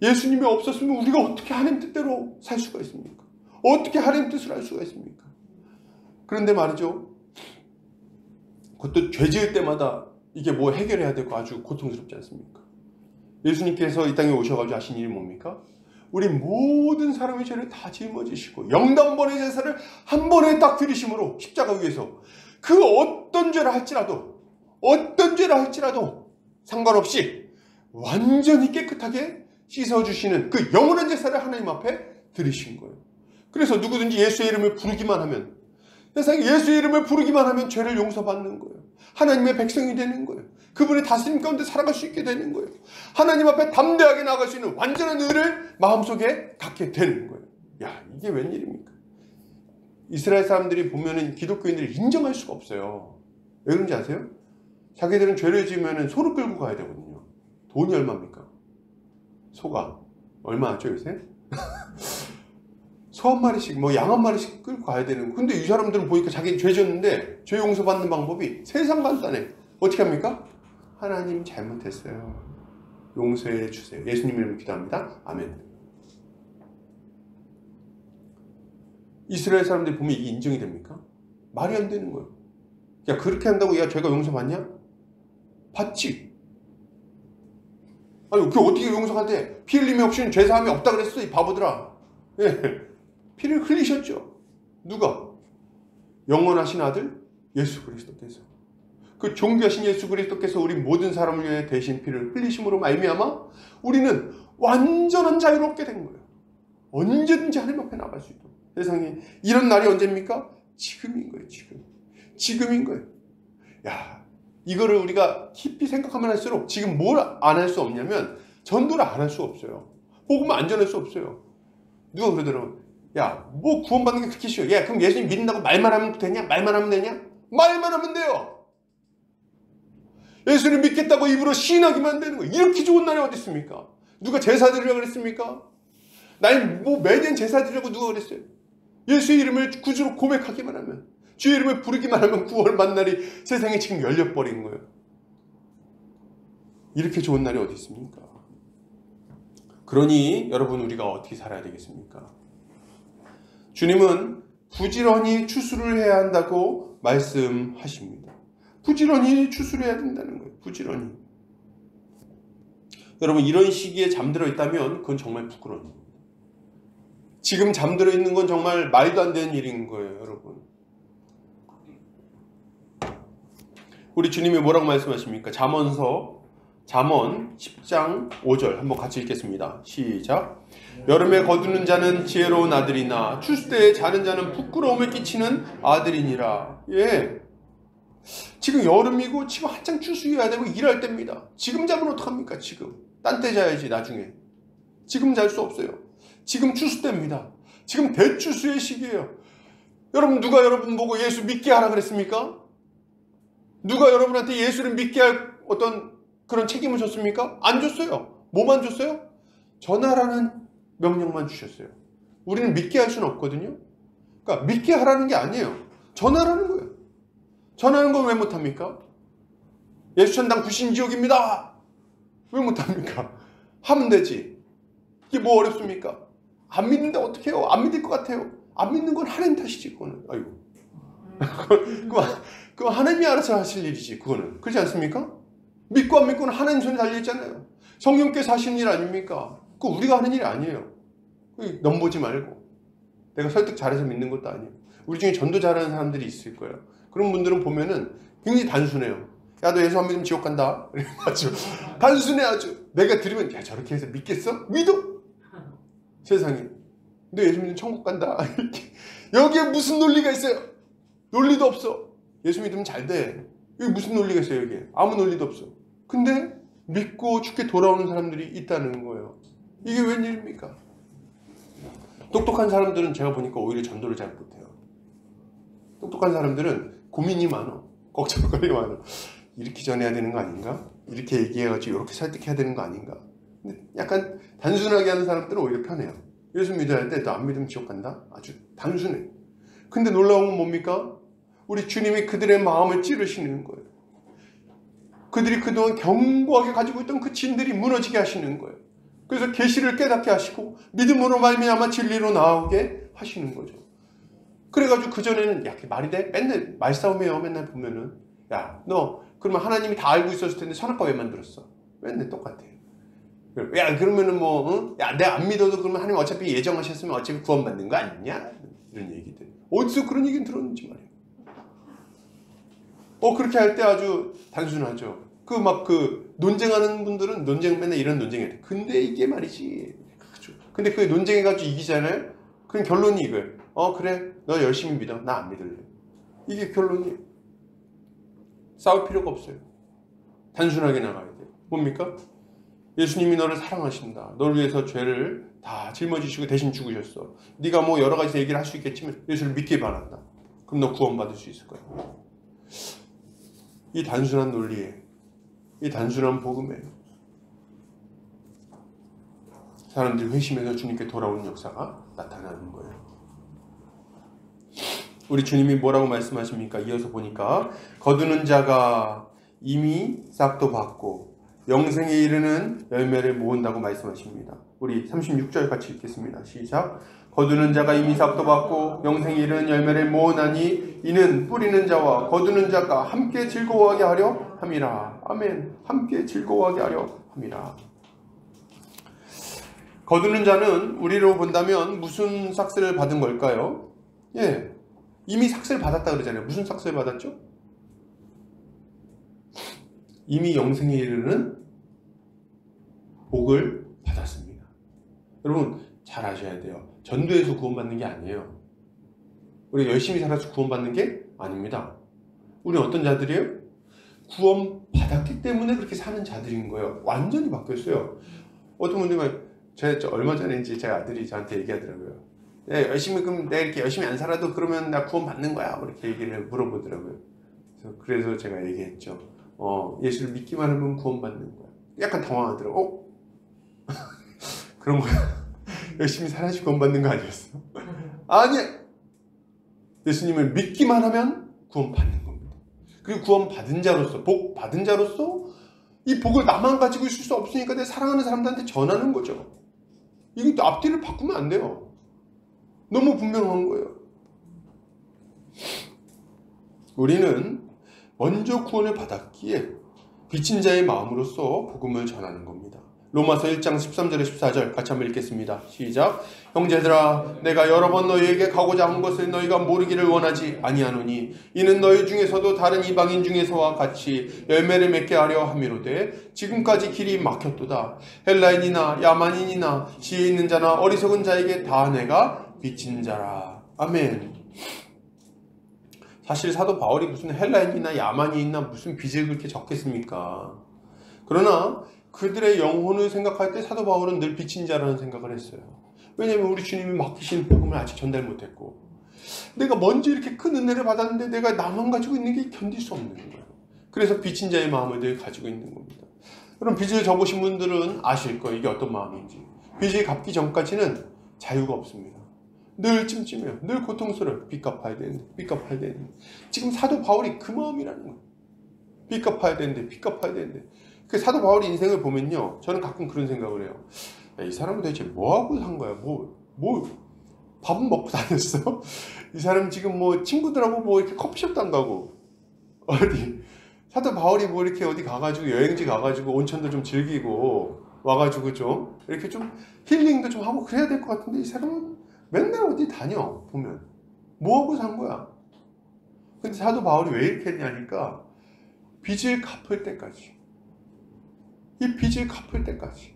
예수님이 없었으면 우리가 어떻게 하나님 뜻대로 살 수가 있습니까? 어떻게 하나님 뜻을 할 수가 있습니까? 그런데 말이죠. 그것도 죄 지을 때마다 이게 뭐 해결해야 되고 아주 고통스럽지 않습니까? 예수님께서 이 땅에 오셔가지고 하신 일이 뭡니까? 우리 모든 사람의 죄를 다 짊어지시고 영단번의 제사를 한 번에 딱 드리심으로 십자가 위에서 그 어떤 죄를 할지라도 상관없이 완전히 깨끗하게 씻어주시는 그 영원한 제사를 하나님 앞에 드리신 거예요. 그래서 누구든지 예수의 이름을 부르기만 하면 세상에 예수의 이름을 부르기만 하면 죄를 용서받는 거예요. 하나님의 백성이 되는 거예요. 그분의 다스림 가운데 살아갈 수 있게 되는 거예요. 하나님 앞에 담대하게 나아갈 수 있는 완전한 의를 마음속에 갖게 되는 거예요. 야, 이게 웬일입니까? 이스라엘 사람들이 보면은 기독교인들을 인정할 수가 없어요. 왜 그런지 아세요? 자기들은 죄를 지으면 소를 끌고 가야 되거든요. 돈이 얼마입니까? 소가 얼마 하죠 요새? 소 한 마리씩 양 한 마리씩 끌고 가야 되는. 근데 이 사람들은 보니까 자기 죄 졌는데 죄 용서받는 방법이 세상 간단해. 어떻게 합니까? 하나님 잘못했어요. 용서해 주세요. 예수님 이름으로 기도합니다. 아멘. 이스라엘 사람들이 보면 이게 인정이 됩니까? 말이 안 되는 거예요. 야, 그렇게 한다고 야 죄가 용서받냐? 받지. 아니 그 어떻게 용서가 돼? 피 흘림이 없이는 죄사함이 없다 그랬어 이 바보들아. 예. 피를 흘리셨죠. 누가? 영원하신 아들 예수 그리스도께서. 그 존귀하신 예수 그리스도께서 우리 모든 사람을 위해 대신 피를 흘리심으로 말미암아 우리는 완전한 자유를 얻게 된 거예요. 언제든지 하나님 앞에 나갈 수 있도록. 세상에 이런 날이 언제입니까? 지금인 거예요. 지금인 거예요. 야, 이거를 우리가 깊이 생각하면 할수록 지금 뭘 안 할 수 없냐면 전도를 안 할 수 없어요. 복음을 안 전할 수 없어요. 누가 그러더라고. 야, 뭐 구원받는 게 그렇게 쉬워. 야, 그럼 예수님 믿는다고 말만 하면 되냐? 말만 하면 되냐? 말만 하면 돼요. 예수님 믿겠다고 입으로 시인하기만 되는 거예요. 이렇게 좋은 날이 어디 있습니까? 누가 제사 드리라고 그랬습니까? 날 뭐 매년 제사 드리라고 누가 그랬어요? 예수의 이름을 구주로 고백하기만 하면, 주의 이름을 부르기만 하면 구원을 만날이 세상에 지금 열려버린 거예요. 이렇게 좋은 날이 어디 있습니까? 그러니 여러분, 우리가 어떻게 살아야 되겠습니까? 주님은 부지런히 추수를 해야 한다고 말씀하십니다. 부지런히 추수를 해야 된다는 거예요. 부지런히. 여러분, 이런 시기에 잠들어 있다면 그건 정말 부끄러운 일입니다. 지금 잠들어 있는 건 정말 말도 안 되는 일인 거예요, 여러분. 우리 주님이 뭐라고 말씀하십니까? 잠언 10장 5절 한번 같이 읽겠습니다. 시작. 여름에 거두는 자는 지혜로운 아들이나 추수 때에 자는 자는 부끄러움을 끼치는 아들이니라. 예. 지금 여름이고 지금 한창 추수해야 되고 일할 때입니다. 지금 자면 어떡합니까? 지금. 딴 때 자야지 나중에. 지금 잘 수 없어요. 지금 추수 때입니다. 지금 대추수의 시기예요. 여러분, 누가 여러분 보고 예수 믿게 하라 그랬습니까? 누가 여러분한테 예수를 믿게 할 어떤 그런 책임을 줬습니까? 안 줬어요. 뭐만 줬어요? 전하라는 명령만 주셨어요. 우리는 믿게 할 수는 없거든요. 그러니까 믿게 하라는 게 아니에요. 전하라는 거예요. 전하는 건 왜 못합니까? 예수천당 불신지옥입니다. 왜 못합니까? 하면 되지. 이게 뭐 어렵습니까? 안 믿는데 어떻게 해요? 안 믿을 것 같아요. 안 믿는 건 하나님 탓이지, 그거는. 아이고. 그거 하나님이 알아서 하실 일이지, 그거는. 그렇지 않습니까? 믿고 안 믿고는 하나님 손에 달려있잖아요. 성령께서 하시는 일 아닙니까? 그거 우리가 하는 일이 아니에요. 넘보지 말고. 내가 설득 잘해서 믿는 것도 아니에요. 우리 중에 전도 잘하는 사람들이 있을 거예요. 그런 분들은 보면은 굉장히 단순해요. 야, 너 예수 안 믿으면 지옥 간다. 아주 단순해 아주. 내가 들으면 야, 저렇게 해서 믿겠어? 믿어? 세상에. 너 예수 믿으면 천국 간다. 여기에 무슨 논리가 있어요? 논리도 없어. 예수 믿으면 잘 돼. 여기 무슨 논리가 있어요, 여기에? 아무 논리도 없어. 근데 믿고 죽게 돌아오는 사람들이 있다는 거예요. 이게 웬일입니까? 똑똑한 사람들은 제가 보니까 오히려 전도를 잘 못해요. 똑똑한 사람들은 고민이 많아. 걱정거리가 많아. 이렇게 전해야 되는 거 아닌가? 이렇게 얘기해가지고 이렇게 설득해야 되는 거 아닌가? 근데 약간 단순하게 하는 사람들은 오히려 편해요. 예수 믿어야 할 때 너 안 믿으면 지옥 간다? 아주 단순해. 근데 놀라운 건 뭡니까? 우리 주님이 그들의 마음을 찌르시는 거예요. 그들이 그동안 견고하게 가지고 있던 그 진들이 무너지게 하시는 거예요. 그래서 계시를 깨닫게 하시고 믿음으로 말미암아 진리로 나오게 하시는 거죠. 그래가지고 그전에는 야, 그게 말이 돼? 맨날 말싸움해요. 맨날 보면은 야, 너 그러면 하나님이 다 알고 있었을 텐데 선악과 왜 만들었어? 맨날 똑같아. 야, 그러면은 뭐 응? 야, 내가 안 믿어도 그러면 하나님 어차피 예정하셨으면 어차피 구원받는 거 아니냐? 이런 얘기들. 어디서 그런 얘기는 들었는지 말이에요. 그렇게 할 때 아주 단순하죠. 그 논쟁하는 분들은 맨날 이런 논쟁해요. 근데 이게 말이지. 그렇죠. 근데 그 논쟁해가지고 이기잖아요. 그럼 결론이 이거예요. 그래. 너 열심히 믿어. 나 안 믿을래. 이게 결론이에요. 싸울 필요가 없어요. 단순하게 나가야 돼요. 뭡니까? 예수님이 너를 사랑하신다. 너를 위해서 죄를 다 짊어지시고 대신 죽으셨어. 네가 뭐 여러 가지 얘기를 할 수 있겠지만 예수를 믿기 바란다. 그럼 너 구원받을 수 있을 거야. 이 단순한 논리에, 이 단순한 복음에 사람들이 회심해서 주님께 돌아오는 역사가 나타나는 거예요. 우리 주님이 뭐라고 말씀하십니까? 이어서 보니까 거두는 자가 이미 싹도 받고 영생에 이르는 열매를 모은다고 말씀하십니다. 우리 36절 같이 읽겠습니다. 시작. 거두는 자가 이미 싹도 받고 영생에 이르는 열매를 모으나니 이는 뿌리는 자와 거두는 자가 함께 즐거워하게 하려 함이라. 아멘. 함께 즐거워하게 하려 함이라. 거두는 자는 우리로 본다면 무슨 삭스를 받은 걸까요? 예, 이미 삭스를 받았다 그러잖아요. 무슨 삭스를 받았죠? 이미 영생에 이르는 복을 받았습니다. 여러분 잘 아셔야 돼요. 전도에서 구원받는 게 아니에요. 우리가 열심히 살아서 구원받는 게 아닙니다. 우리는 어떤 자들이에요? 구원 받았기 때문에 그렇게 사는 자들인 거예요. 완전히 바뀌었어요. 어떤 분들은 얼마 전에 이제 제 아들이 저한테 얘기하더라고요. 열심히 그럼 내가 이렇게 열심히 안 살아도 그러면 나 구원 받는 거야. 이렇게 얘기를 물어보더라고요. 그래서 제가 얘기했죠. 예수를 믿기만 하면 구원 받는 거야. 약간 당황하더라고. 그런 거야. 열심히 살아야지 구원 받는 거 아니었어? 아니야. 예수님을 믿기만 하면 구원 받는 겁니다. 그리고 구원 받은 자로서, 복 받은 자로서 이 복을 나만 가지고 있을 수 없으니까 내 사랑하는 사람들한테 전하는 거죠. 이게 또 앞뒤를 바꾸면 안 돼요. 너무 분명한 거예요. 우리는 먼저 구원을 받았기에 빚진 자의 마음으로서 복음을 전하는 겁니다. 로마서 1장 13절에 14절 같이 한번 읽겠습니다. 시작. 형제들아 내가 여러 번 너희에게 가고자 한 것을 너희가 모르기를 원하지 아니하노니 이는 너희 중에서도 다른 이방인 중에서와 같이 열매를 맺게 하려 함이로되 지금까지 길이 막혔도다. 헬라인이나 야만인이나 지혜 있는 자나 어리석은 자에게 다 내가 빚진 자라. 아멘. 사실 사도 바울이 무슨 헬라인이나 야만인이나 무슨 빚을 그렇게 적겠습니까? 그러나 그들의 영혼을 생각할 때 사도 바울은 늘 빚진 자라는 생각을 했어요. 왜냐하면 우리 주님이 맡기신 복음을 아직 전달 못했고 내가 먼저 이렇게 큰 은혜를 받았는데 내가 나만 가지고 있는 게 견딜 수 없는 거예요. 그래서 빚진 자의 마음을 늘 가지고 있는 겁니다. 그럼 빚을 져보신 분들은 아실 거예요. 이게 어떤 마음인지. 빚을 갚기 전까지는 자유가 없습니다. 늘 찜찜해요. 늘 고통스러워요. 빚 갚아야 되는데 빚 갚아야 되는데. 지금 사도 바울이 그 마음이라는 거예요. 빚 갚아야 되는데 빚 갚아야 되는데. 그 사도 바울의 인생을 보면요, 저는 가끔 그런 생각을 해요. 야, 이 사람은 도대체 뭐하고 산 거야? 밥은 먹고 다녔어? 이 사람 지금 친구들하고 이렇게 커피숍도 안 가고 어디 사도 바울이 이렇게 어디 가가지고 여행지 가가지고 온천도 좀 즐기고 와가지고 좀 이렇게 좀 힐링도 좀 하고 그래야 될 것 같은데 이 사람은 맨날 어디 다녀 보면 뭐하고 산 거야? 근데 사도 바울이 왜 이렇게 했냐니까 빚을 갚을 때까지, 이 빚을 갚을 때까지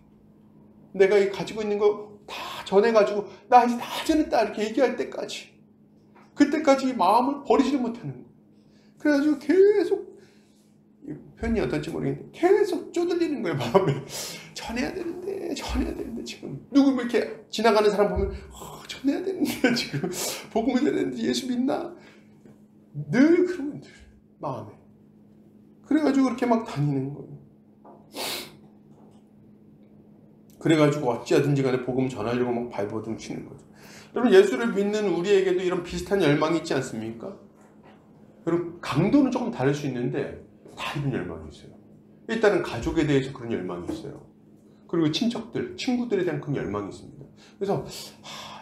내가 이 가지고 있는 거 다 전해가지고 나 이제 다 전했다 이렇게 얘기할 때까지, 그때까지 이 마음을 버리지를 못하는 거예요. 그래가지고 계속, 표현이 어떨지 모르겠는데 계속 쪼들리는 거예요. 마음에 전해야 되는데 지금 누구 이렇게 지나가는 사람 보면 전해야 되는데 지금 복음을 전해야 되는데 예수 믿나? 늘 그러면 늘 마음에 그래가지고 그렇게 막 다니는 거예요. 그래가지고 어찌하든지 간에 복음 전하려고 막 발버둥 치는 거죠. 여러분, 예수를 믿는 우리에게도 이런 비슷한 열망이 있지 않습니까? 여러분, 강도는 조금 다를 수 있는데 다 이런 열망이 있어요. 일단은 가족에 대해서 그런 열망이 있어요. 그리고 친척들, 친구들에 대한 그런 열망이 있습니다. 그래서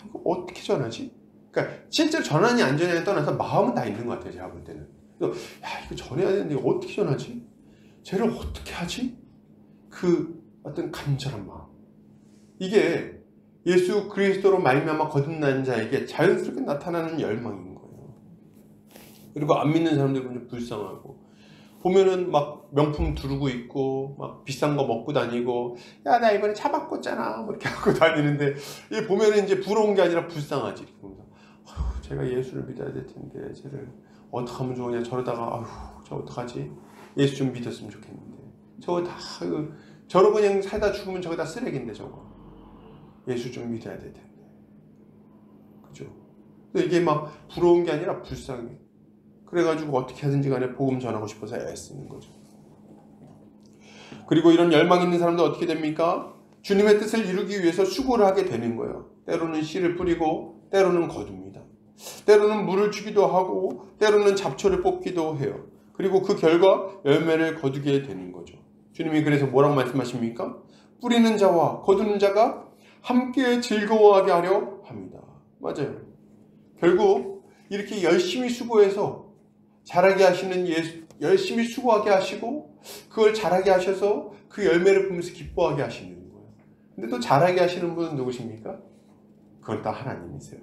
이거 어떻게 전하지? 그러니까 실제로 전하냐 안 전하냐에 떠나서 마음은 다 있는 것 같아요. 제가 볼 때는. 그래서 이거 전해야 되는데 이거 어떻게 전하지? 쟤를 어떻게 하지? 그 어떤 간절한 마음. 이게 예수 그리스도로 말미암아 거듭난 자에게 자연스럽게 나타나는 열망인 거예요. 그리고 안 믿는 사람들 보면 불쌍하고, 보면은 막 명품 두르고 있고 막 비싼 거 먹고 다니고, 야 나 이번에 차 바꿨잖아 이렇게 하고 다니는데, 이 보면은 이제 부러운 게 아니라 불쌍하지. 보면서 제가 예수를 믿어야 될 텐데 쟤를 어떻게 하면 좋으냐, 저러다가 저 어떡하지? 예수 좀 믿었으면 좋겠는데 저거 다 저러 그냥 살다 죽으면 저거 다 쓰레기인데 저거 예수 좀 믿어야 될 텐데, 그죠? 근데 이게 막 부러운 게 아니라 불쌍해. 그래가지고 어떻게 하든지 간에 복음 전하고 싶어서 애쓰는 거죠. 그리고 이런 열망 있는 사람들 어떻게 됩니까? 주님의 뜻을 이루기 위해서 수고를 하게 되는 거예요. 때로는 씨를 뿌리고 때로는 거둡니다. 때로는 물을 주기도 하고 때로는 잡초를 뽑기도 해요. 그리고 그 결과 열매를 거두게 되는 거죠. 주님이 그래서 뭐라고 말씀하십니까? 뿌리는 자와 거두는 자가 함께 즐거워하게 하려 합니다. 맞아요. 결국 이렇게 열심히 수고해서 자라게 하시는 예수, 열심히 수고하게 하시고 그걸 자라게 하셔서 그 열매를 보면서 기뻐하게 하시는 거예요. 근데 또 자라게 하시는 분은 누구십니까? 그건 다 하나님이세요.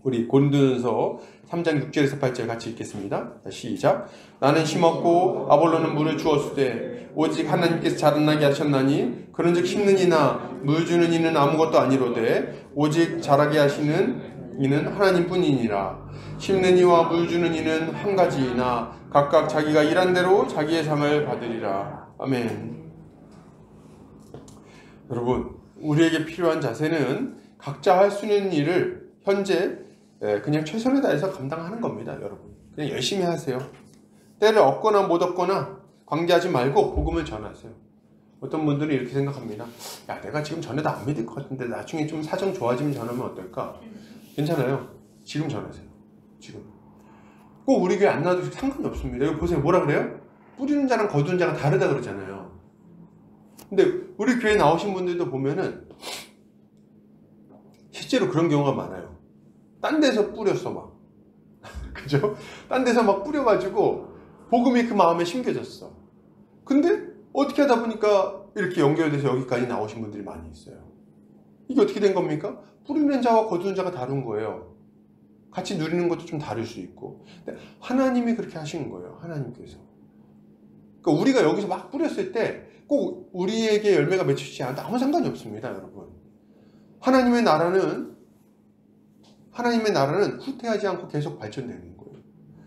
우리 고린도전서 3장 6절에서 8절 같이 읽겠습니다. 시작. 나는 심었고 아볼로는 물을 주었으되 오직 하나님께서 자라나게 하셨나니 그런즉 심는 이나 물 주는 이는 아무것도 아니로되 오직 자라게 하시는 이는 하나님뿐이니라. 심는 이와 물 주는 이는 한 가지이나 각각 자기가 일한 대로 자기의 상을 받으리라. 아멘. 여러분, 우리에게 필요한 자세는 각자 할 수 있는 일을 현재 그냥 최선을 다해서 감당하는 겁니다. 여러분, 그냥 열심히 하세요. 때를 얻거나 못 얻거나 관계하지 말고 복음을 전하세요. 어떤 분들은 이렇게 생각합니다. 야, 내가 지금 전해도 안 믿을 것 같은데 나중에 좀 사정 좋아지면 전하면 어떨까? 괜찮아요. 지금 전하세요. 지금. 꼭 우리 교회 안 나와도 상관이 없습니다. 여기 보세요. 뭐라 그래요? 뿌리는 자랑 거두는 자가 다르다 그러잖아요. 근데 우리 교회 나오신 분들도 보면은 실제로 그런 경우가 많아요. 딴 데서 뿌렸어 막. 그죠? 딴 데서 막 뿌려가지고 복음이 그 마음에 심겨졌어. 근데 어떻게 하다 보니까 이렇게 연결돼서 여기까지 나오신 분들이 많이 있어요. 이게 어떻게 된 겁니까? 뿌리는 자와 거두는 자가 다른 거예요. 같이 누리는 것도 좀 다를 수 있고. 근데 하나님이 그렇게 하신 거예요. 하나님께서. 그러니까 우리가 여기서 막 뿌렸을 때 꼭 우리에게 열매가 맺히지 않아도 아무 상관이 없습니다, 여러분. 하나님의 나라는 후퇴하지 않고 계속 발전되는 거예요.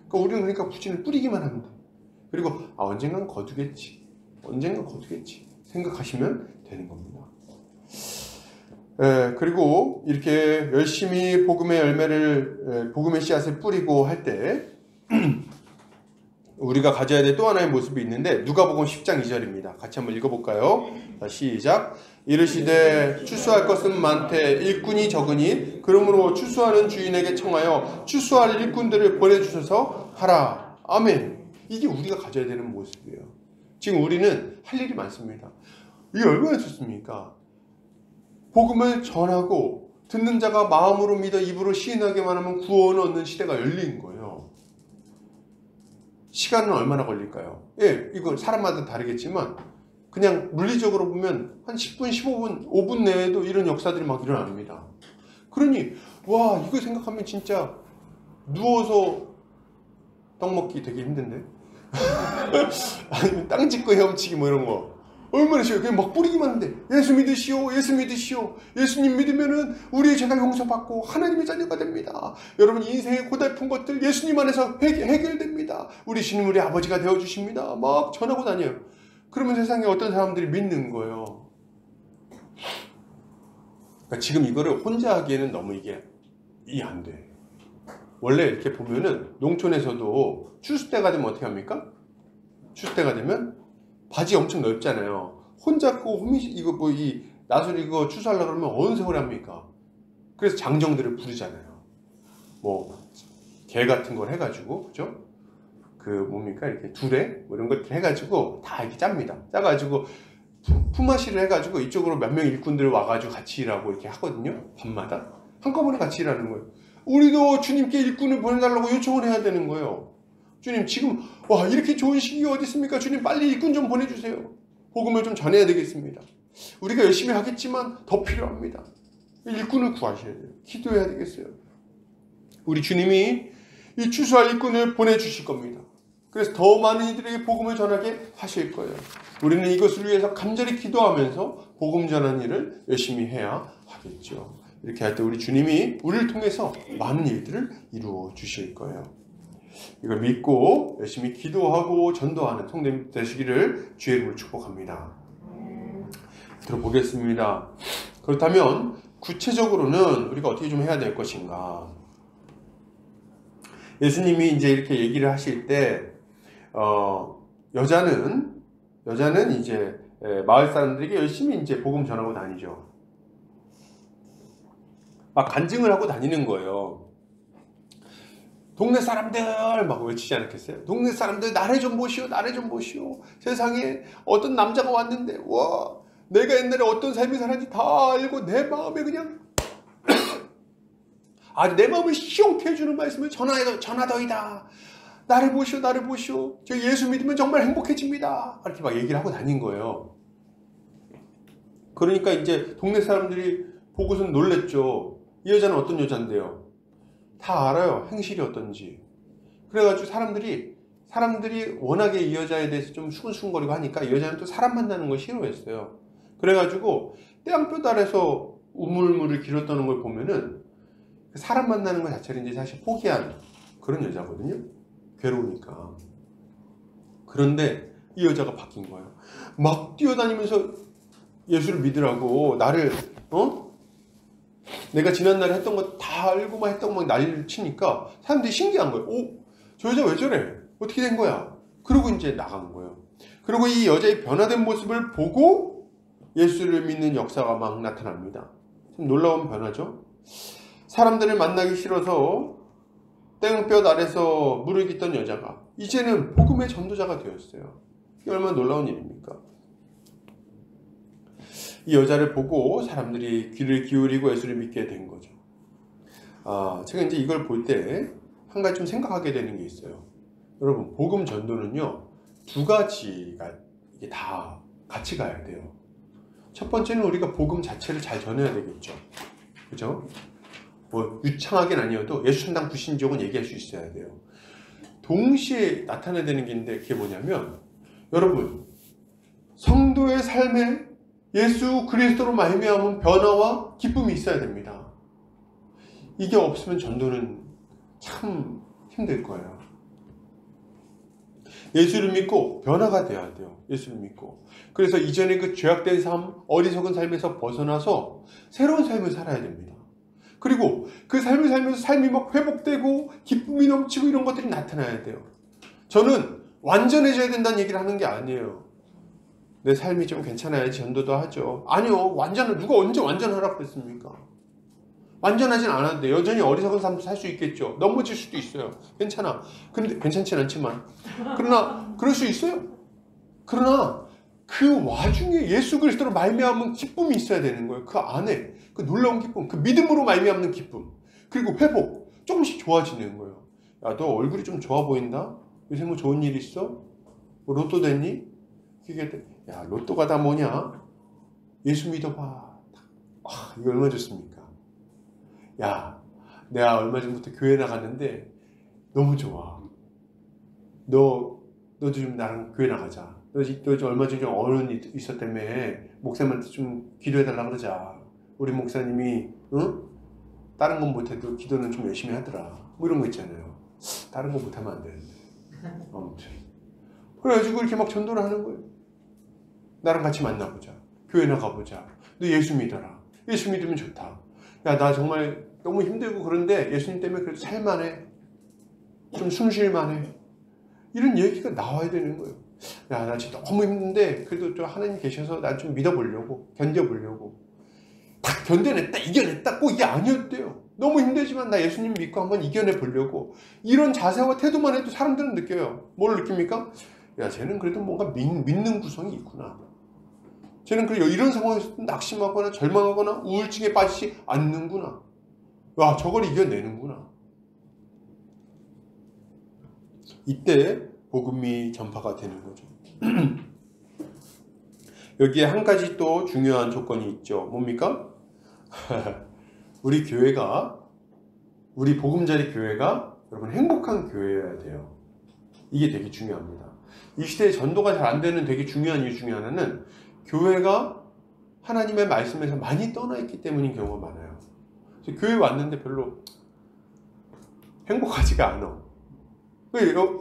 그러니까 우리는 그러니까 부진을 뿌리기만 합니다. 그리고 언젠간 거두겠지 생각하시면 되는 겁니다. 그리고 이렇게 열심히 복음의 씨앗을 뿌리고 할 때 우리가 가져야 될 또 하나의 모습이 있는데 누가복음 10장 2절입니다. 같이 한번 읽어볼까요? 자, 시작. 이르시되 추수할 것은 많되 일꾼이 적으니 그러므로 추수하는 주인에게 청하여 추수할 일꾼들을 보내주셔서 하라. 아멘. 이게 우리가 가져야 되는 모습이에요. 지금 우리는 할 일이 많습니다. 이게 얼마나 좋습니까? 복음을 전하고 듣는 자가 마음으로 믿어 입으로 시인하게만 하면 구원을 얻는 시대가 열린 거예요. 시간은 얼마나 걸릴까요? 예, 이거 사람마다 다르겠지만 그냥 물리적으로 보면 한 10분, 15분, 5분 내에도 이런 역사들이 막 일어납니다. 그러니 와, 이거 생각하면 진짜 누워서 떡 먹기 되게 힘든데? 아니면 땅 짚고 헤엄치기 뭐 이런 거 얼마나 쉬워요. 그냥 막 뿌리기만 하는데 예수 믿으시오, 예수 믿으시오. 예수님 믿으면은 우리의 죄가 용서받고 하나님의 자녀가 됩니다. 여러분 인생의 고달픈 것들 예수님 안에서 해결됩니다. 우리 주님 우리 아버지가 되어주십니다. 막 전하고 다녀요. 그러면 세상에 어떤 사람들이 믿는 거예요. 그러니까 지금 이거를 혼자 하기에는 너무 이게 이해 안 돼. 원래 이렇게 보면은 농촌에서도 추수 때가 되면 어떻게 합니까? 추수 때가 되면 바지 엄청 넓잖아요. 혼자 이거 나술 이거 추수하려고 그러면 어느 세월에 합니까? 그래서 장정들을 부르잖아요. 뭐 개 같은 걸 해가지고, 그죠? 뭡니까? 이렇게 두레 뭐 이런 것들 해가지고 다 이렇게 짭니다. 짜가지고 품앗이를 해가지고 이쪽으로 몇 명 일꾼들 와가지고 같이 일하고 이렇게 하거든요. 밤마다 한꺼번에 같이 일하는 거예요. 우리도 주님께 일꾼을 보내달라고 요청을 해야 되는 거예요. 주님 지금 와 이렇게 좋은 시기가 어디 있습니까? 주님 빨리 일꾼 좀 보내주세요. 복음을 좀 전해야 되겠습니다. 우리가 열심히 하겠지만 더 필요합니다. 일꾼을 구하셔야 돼요. 기도해야 되겠어요. 우리 주님이 이 추수할 일꾼을 보내주실 겁니다. 그래서 더 많은 이들에게 복음을 전하게 하실 거예요. 우리는 이것을 위해서 간절히 기도하면서 복음 전하는 일을 열심히 해야 하겠죠. 이렇게 할 때 우리 주님이 우리를 통해서 많은 일들을 이루어 주실 거예요. 이걸 믿고 열심히 기도하고 전도하는 성도님 되시기를 주의 이름으로 축복합니다. 들어보겠습니다. 그렇다면 구체적으로는 우리가 어떻게 좀 해야 될 것인가? 예수님이 이제 이렇게 얘기를 하실 때 여자는 이제 마을 사람들에게 열심히 이제 복음 전하고 다니죠. 막 간증을 하고 다니는 거예요. 동네 사람들 막 외치지 않았겠어요? 동네 사람들 나를 좀 보시오, 나를 좀 보시오. 세상에 어떤 남자가 왔는데 와 내가 옛날에 어떤 삶을 살았는지 다 알고 내 마음에 그냥 아주 내 마음을 시원케 해주는 말씀을 전하더이다. 나를 보시오, 나를 보시오. 저 예수 믿으면 정말 행복해집니다. 이렇게 막 얘기를 하고 다닌 거예요. 그러니까 이제 동네 사람들이 보고선 놀랬죠. 이 여자는 어떤 여잔데요? 다 알아요. 행실이 어떤지. 그래가지고 사람들이 워낙에 이 여자에 대해서 좀 수근수근거리고 하니까 이 여자는 또 사람 만나는 걸 싫어했어요. 그래가지고 떼양볕 아래서 우물물을 길었다는 걸 보면은 사람 만나는 것 자체를 이제 사실 포기한 그런 여자거든요. 괴로우니까. 그런데 이 여자가 바뀐 거예요. 막 뛰어다니면서 예수를 믿으라고 나를 내가 지난날에 했던 거 다 알고 막 했던 거 막 난리를 치니까 사람들이 신기한 거예요. 오, 저 여자 왜 저래? 어떻게 된 거야? 그러고 이제 나간 거예요. 그리고 이 여자의 변화된 모습을 보고 예수를 믿는 역사가 막 나타납니다. 참 놀라운 변화죠. 사람들을 만나기 싫어서 땡볕 아래서 무르익던 여자가 이제는 복음의 전도자가 되었어요. 이게 얼마나 놀라운 일입니까? 이 여자를 보고 사람들이 귀를 기울이고 예수를 믿게 된 거죠. 제가 이제 이걸 볼 때 한 가지 좀 생각하게 되는 게 있어요. 여러분, 복음 전도는요, 두 가지가 이게 다 같이 가야 돼요. 첫 번째는 우리가 복음 자체를 잘 전해야 되겠죠. 그죠? 뭐 유창하긴 아니어도 예수 천당 불신지옥은 얘기할 수 있어야 돼요. 동시에 나타나야 되는 게 있는데 그게 뭐냐면, 여러분, 성도의 삶에 예수 그리스도로 말미암은 변화와 기쁨이 있어야 됩니다. 이게 없으면 전도는 참 힘들 거예요. 예수를 믿고 변화가 돼야 돼요. 예수를 믿고. 그래서 이전에 그 죄악된 삶, 어리석은 삶에서 벗어나서 새로운 삶을 살아야 됩니다. 그리고 그 삶을 살면서 삶이 막 회복되고 기쁨이 넘치고 이런 것들이 나타나야 돼요. 저는 완전해져야 된다는 얘기를 하는 게 아니에요. 내 삶이 좀 괜찮아야지 전도도 하죠. 아니요. 누가 언제 완전하라고 그랬습니까? 완전하진 않았는데 여전히 어리석은 삶도 살 수 있겠죠. 넘어질 수도 있어요. 괜찮아. 근데 괜찮진 않지만 그러나 그럴 수 있어요. 그러나 그 와중에 예수 그리스도로 말미암은 기쁨이 있어야 되는 거예요. 그 안에 그 놀라운 기쁨, 그 믿음으로 말미암는 기쁨, 그리고 회복, 조금씩 좋아지는 거예요. 야, 너 얼굴이 좀 좋아 보인다? 요새 뭐 좋은 일 있어? 뭐 로또 됐니? 야, 로또가 다 뭐냐? 예수 믿어봐. 이거 얼마나 좋습니까? 야, 내가 얼마 전부터 교회 나갔는데 너무 좋아. 너도 좀 나랑 교회 나가자. 너 얼마 전에 좀 어려운 일 있었다며. 목사님한테 좀 기도해달라 그러자. 우리 목사님이 다른 건 못해도 기도는 좀 열심히 하더라. 뭐 이런 거 있잖아요. 다른 거 못하면 안 되는데. 아무튼 그래가지고 이렇게 막 전도를 하는 거예요. 나랑 같이 만나보자. 교회 나가보자. 너 예수 믿어라. 예수 믿으면 좋다. 야, 나 정말 너무 힘들고 그런데 예수님 때문에 그래도 살만해. 좀 숨쉴만해. 이런 얘기가 나와야 되는 거예요. 야, 나 진짜 너무 힘든데 그래도 좀 하나님 계셔서 난 좀 믿어보려고, 견뎌보려고. 딱 견뎌냈다, 이겨냈다, 꼭 이게 아니었대요. 너무 힘들지만 나 예수님 믿고 한번 이겨내보려고. 이런 자세와 태도만 해도 사람들은 느껴요. 뭘 느낍니까? 야, 쟤는 그래도 뭔가 믿는 구성이 있구나. 쟤는 그래도 이런 상황에서 낙심하거나 절망하거나 우울증에 빠지지 않는구나. 와, 저걸 이겨내는구나. 이때 복음이 전파가 되는 거죠. 여기에 한 가지 또 중요한 조건이 있죠. 뭡니까? 우리 교회가, 우리 보금자리 교회가 여러분 행복한 교회여야 돼요. 이게 되게 중요합니다. 이 시대에 전도가 잘 안 되는 되게 중요한 이유 중에 하나는 교회가 하나님의 말씀에서 많이 떠나 있기 때문인 경우가 많아요. 교회 왔는데 별로 행복하지가 않아.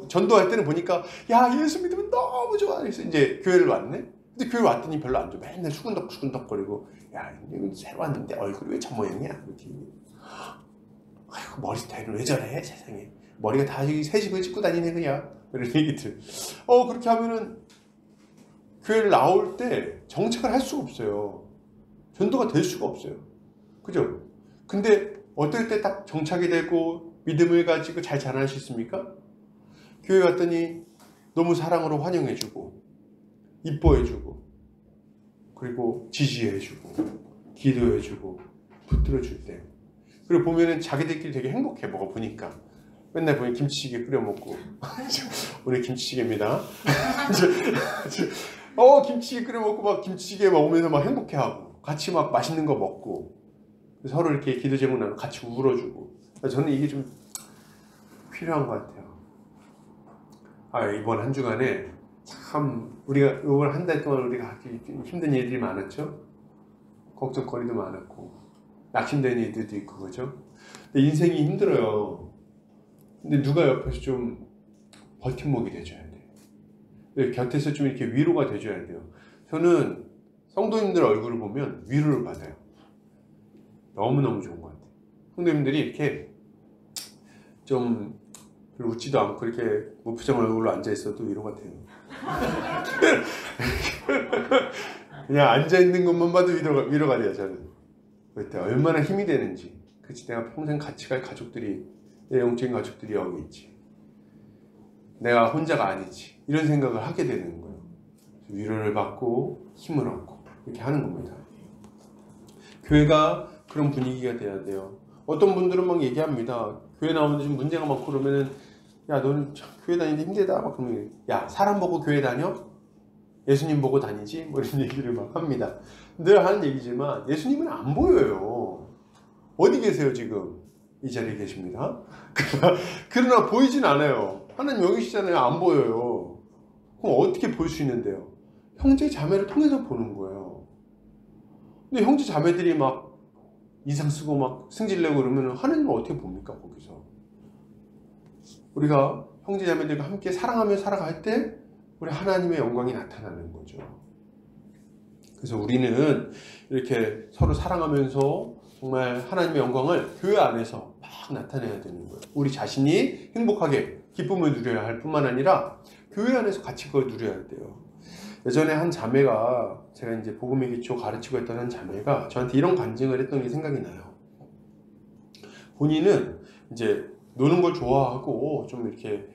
전도할 때는 보니까 야, 예수 믿으면 너무 좋아. 그래서 이제 교회를 왔네. 근데 교회 왔더니 별로 안 좋아. 맨날 수근덕수근덕거리고, 야, 새로 왔는데 얼굴이 왜 저 모양이야? 이렇게. 아이고, 머리 스타일은 왜 저래? 세상에. 머리가 다 새집을 짓고 다니네 그냥. 이런 얘기들. 그렇게 하면은 교회를 나올 때 정착을 할 수가 없어요. 전도가 될 수가 없어요. 그죠? 근데 어떨 때 딱 정착이 되고 믿음을 가지고 잘 자랄 수 있습니까? 교회 왔더니 너무 사랑으로 환영해주고 이뻐해주고 그리고 지지해주고 기도해주고 붙들어줄 때, 그리고 보면은 자기들끼리 되게 행복해. 뭐가 보니까 맨날 보니 김치찌개 끓여 먹고 오늘 김치찌개입니다. 김치찌개 끓여 먹고 막 김치찌개 먹으면서 막 행복해하고 같이 막 맛있는 거 먹고 서로 이렇게 기도 제목 나누고 같이 울어주고. 저는 이게 좀 필요한 것 같아요. 이번 한 주간에 참 우리가 이번 한 달 동안 우리가 힘든 일들이 많았죠. 걱정거리도 많았고 낙심되는 일들도 있고 그죠. 근데 인생이 힘들어요. 근데 누가 옆에서 좀 버팀목이 돼줘야 돼. 곁에서 좀 이렇게 위로가 돼줘야 돼요. 저는 성도님들 얼굴을 보면 위로를 받아요. 너무너무 좋은 것 같아요. 성도님들이 이렇게 좀 별로 웃지도 않고 이렇게 무표정 얼굴로 앉아있어도 위로가 돼요. 그냥 앉아있는 것만 봐도 위로가 돼요. 저는 그때 얼마나 힘이 되는지. 그치, 내가 평생 같이 갈 가족들이, 내 영적인 가족들이 여기 있지, 내가 혼자가 아니지, 이런 생각을 하게 되는 거예요. 위로를 받고 힘을 얻고 이렇게 하는 겁니다. 교회가 그런 분위기가 돼야 돼요. 어떤 분들은 막 얘기합니다. 교회 나오는데 좀 문제가 많고 그러면은, 야 너는 교회 다니는데 힘들다 막 그러면, 야 사람 보고 교회 다녀? 예수님 보고 다니지? 뭐 이런 얘기를 막 합니다. 늘 하는 얘기지만 예수님은 안 보여요. 어디 계세요? 지금 이 자리에 계십니다. 그러나 보이진 않아요. 하나님 여기 계시잖아요. 안 보여요. 그럼 어떻게 볼 수 있는데요? 형제 자매를 통해서 보는 거예요. 근데 형제 자매들이 막 인상 쓰고 막 승질내고 그러면 하나님은 어떻게 봅니까? 거기서 우리가 형제 자매들과 함께 사랑하며 살아갈 때 우리 하나님의 영광이 나타나는 거죠. 그래서 우리는 이렇게 서로 사랑하면서 정말 하나님의 영광을 교회 안에서 막 나타내야 되는 거예요. 우리 자신이 행복하게 기쁨을 누려야 할 뿐만 아니라 교회 안에서 같이 그걸 누려야 돼요. 예전에 한 자매가, 제가 이제 복음의 기초 가르치고 있던 한 자매가 저한테 이런 간증을 했던 게 생각이 나요. 본인은 이제 노는 걸 좋아하고 좀 이렇게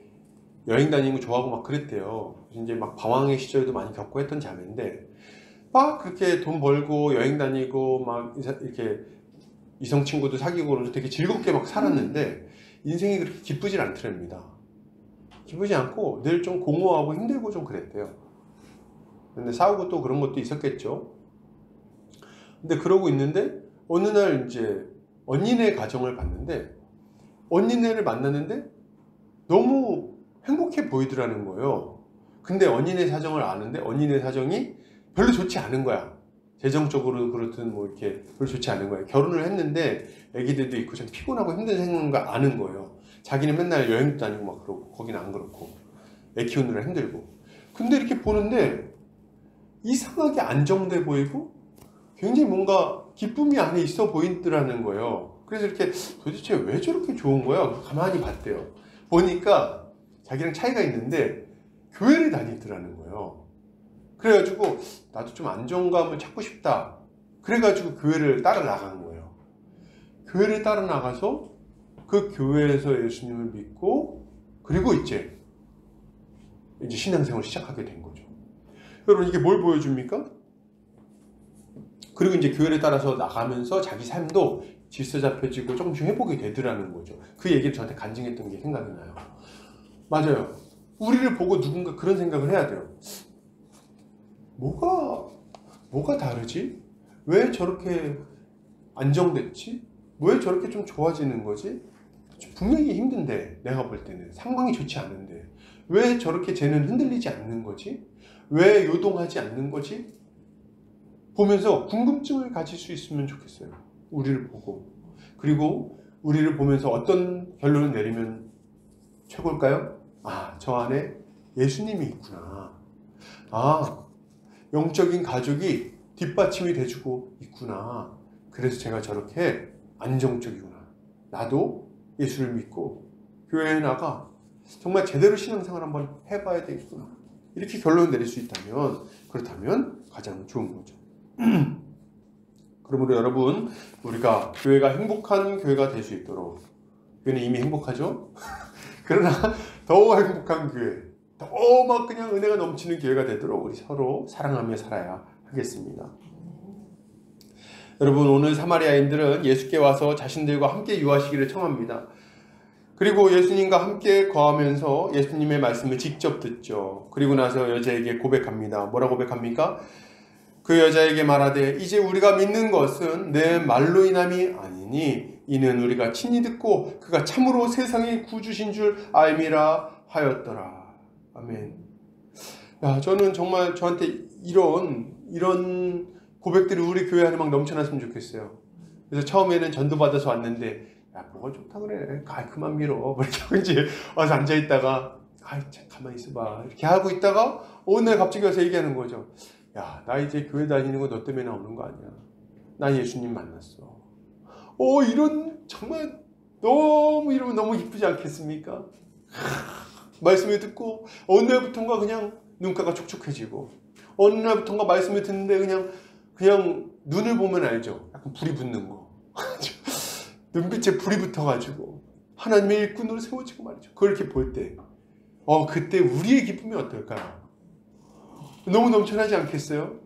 여행 다니는 거 좋아하고 막 그랬대요. 이제 막 방황의 시절도 많이 겪고 했던 자매인데, 막 그렇게 돈 벌고 여행 다니고 막 이렇게 이성 친구도 사귀고 그러면서 되게 즐겁게 막 살았는데 인생이 그렇게 기쁘질 않더랍니다. 기쁘지 않고 늘 좀 공허하고 힘들고 좀 그랬대요. 근데 싸우고 또 그런 것도 있었겠죠. 근데 그러고 있는데 어느 날 이제 언니네 가정을 봤는데, 언니네를 만났는데 너무 행복해 보이더라는 거예요. 근데 언니네 사정을 아는데 언니네 사정이 별로 좋지 않은 거야. 재정적으로 그렇든 뭐 이렇게 별로 좋지 않은 거예요. 결혼을 했는데 애기들도 있고 좀 피곤하고 힘든 생각인 거 아는 거예요. 자기는 맨날 여행도 다니고 막 그러고 거기는 안 그렇고 애 키우느라 힘들고. 근데 이렇게 보는데 이상하게 안정돼 보이고 굉장히 뭔가 기쁨이 안에 있어 보이더라는 거예요. 그래서 이렇게 도대체 왜 저렇게 좋은 거야? 가만히 봤대요. 보니까 자기랑 차이가 있는데 교회를 다니더라는 거예요. 그래가지고 나도 좀 안정감을 찾고 싶다. 그래가지고 교회를 따라 나간 거예요. 교회를 따라 나가서 그 교회에서 예수님을 믿고, 그리고 이제 신앙생활을 시작하게 된 거죠. 여러분, 이게 뭘 보여줍니까? 그리고 이제 교회를 따라서 나가면서 자기 삶도 질서 잡혀지고 조금씩 회복이 되더라는 거죠. 그 얘기를 저한테 간증했던 게 생각이 나요. 맞아요. 우리를 보고 누군가 그런 생각을 해야 돼요. 뭐가 다르지? 왜 저렇게 안정됐지? 왜 저렇게 좀 좋아지는 거지? 분명히 힘든데, 내가 볼 때는 상황이 좋지 않은데 왜 저렇게 쟤는 흔들리지 않는 거지? 왜 요동하지 않는 거지? 보면서 궁금증을 가질 수 있으면 좋겠어요. 우리를 보고. 그리고 우리를 보면서 어떤 결론을 내리면 최고일까요? 아, 저 안에 예수님이 있구나. 아, 영적인 가족이 뒷받침이 돼주고 있구나. 그래서 제가 저렇게 안정적이구나. 나도 예수를 믿고 교회에 나가 정말 제대로 신앙생활 한번 해봐야 되겠구나. 이렇게 결론을 내릴 수 있다면, 그렇다면 가장 좋은 거죠. 그러므로 여러분, 우리가 교회가 행복한 교회가 될 수 있도록, 교회는 이미 행복하죠? 그러나 더 행복한 교회, 더 막 그냥 은혜가 넘치는 교회가 되도록 우리 서로 사랑하며 살아야 하겠습니다. 여러분, 오늘 사마리아인들은 예수께 와서 자신들과 함께 유하시기를 청합니다. 그리고 예수님과 함께 거하면서 예수님의 말씀을 직접 듣죠. 그리고 나서 여자에게 고백합니다. 뭐라 고백합니까? 그 여자에게 말하되, 이제 우리가 믿는 것은 내 말로 인함이 아니니 이는 우리가 친히 듣고 그가 참으로 세상의 구주신 줄 알미라 하였더라. 아멘. 야, 저는 정말 저한테 이런 고백들이 우리 교회 안에 막 넘쳐났으면 좋겠어요. 그래서 처음에는 전도받아서 왔는데, 야, 뭐가 좋다 그래. 그만 밀어. 이렇게 하고 이제 와서 앉아있다가, 참, 가만히 있어봐. 이렇게 하고 있다가, 어느 날 갑자기 와서 얘기하는 거죠. 야, 나 이제 교회 다니는 거 너 때문에 나오는 거 아니야. 나 예수님 만났어. 이런, 정말, 이러면 너무 기쁘지 않겠습니까? 말씀을 듣고, 어느 날부터인가 그냥 눈가가 촉촉해지고, 어느 날부터인가 말씀을 듣는데 그냥 눈을 보면 알죠. 약간 불이 붙는 거. 눈빛에 불이 붙어가지고 하나님의 일꾼으로 세워지고 말이죠. 그걸 이렇게 볼 때, 그때 우리의 기쁨이 어떨까요? 너무 넘쳐나지 않겠어요?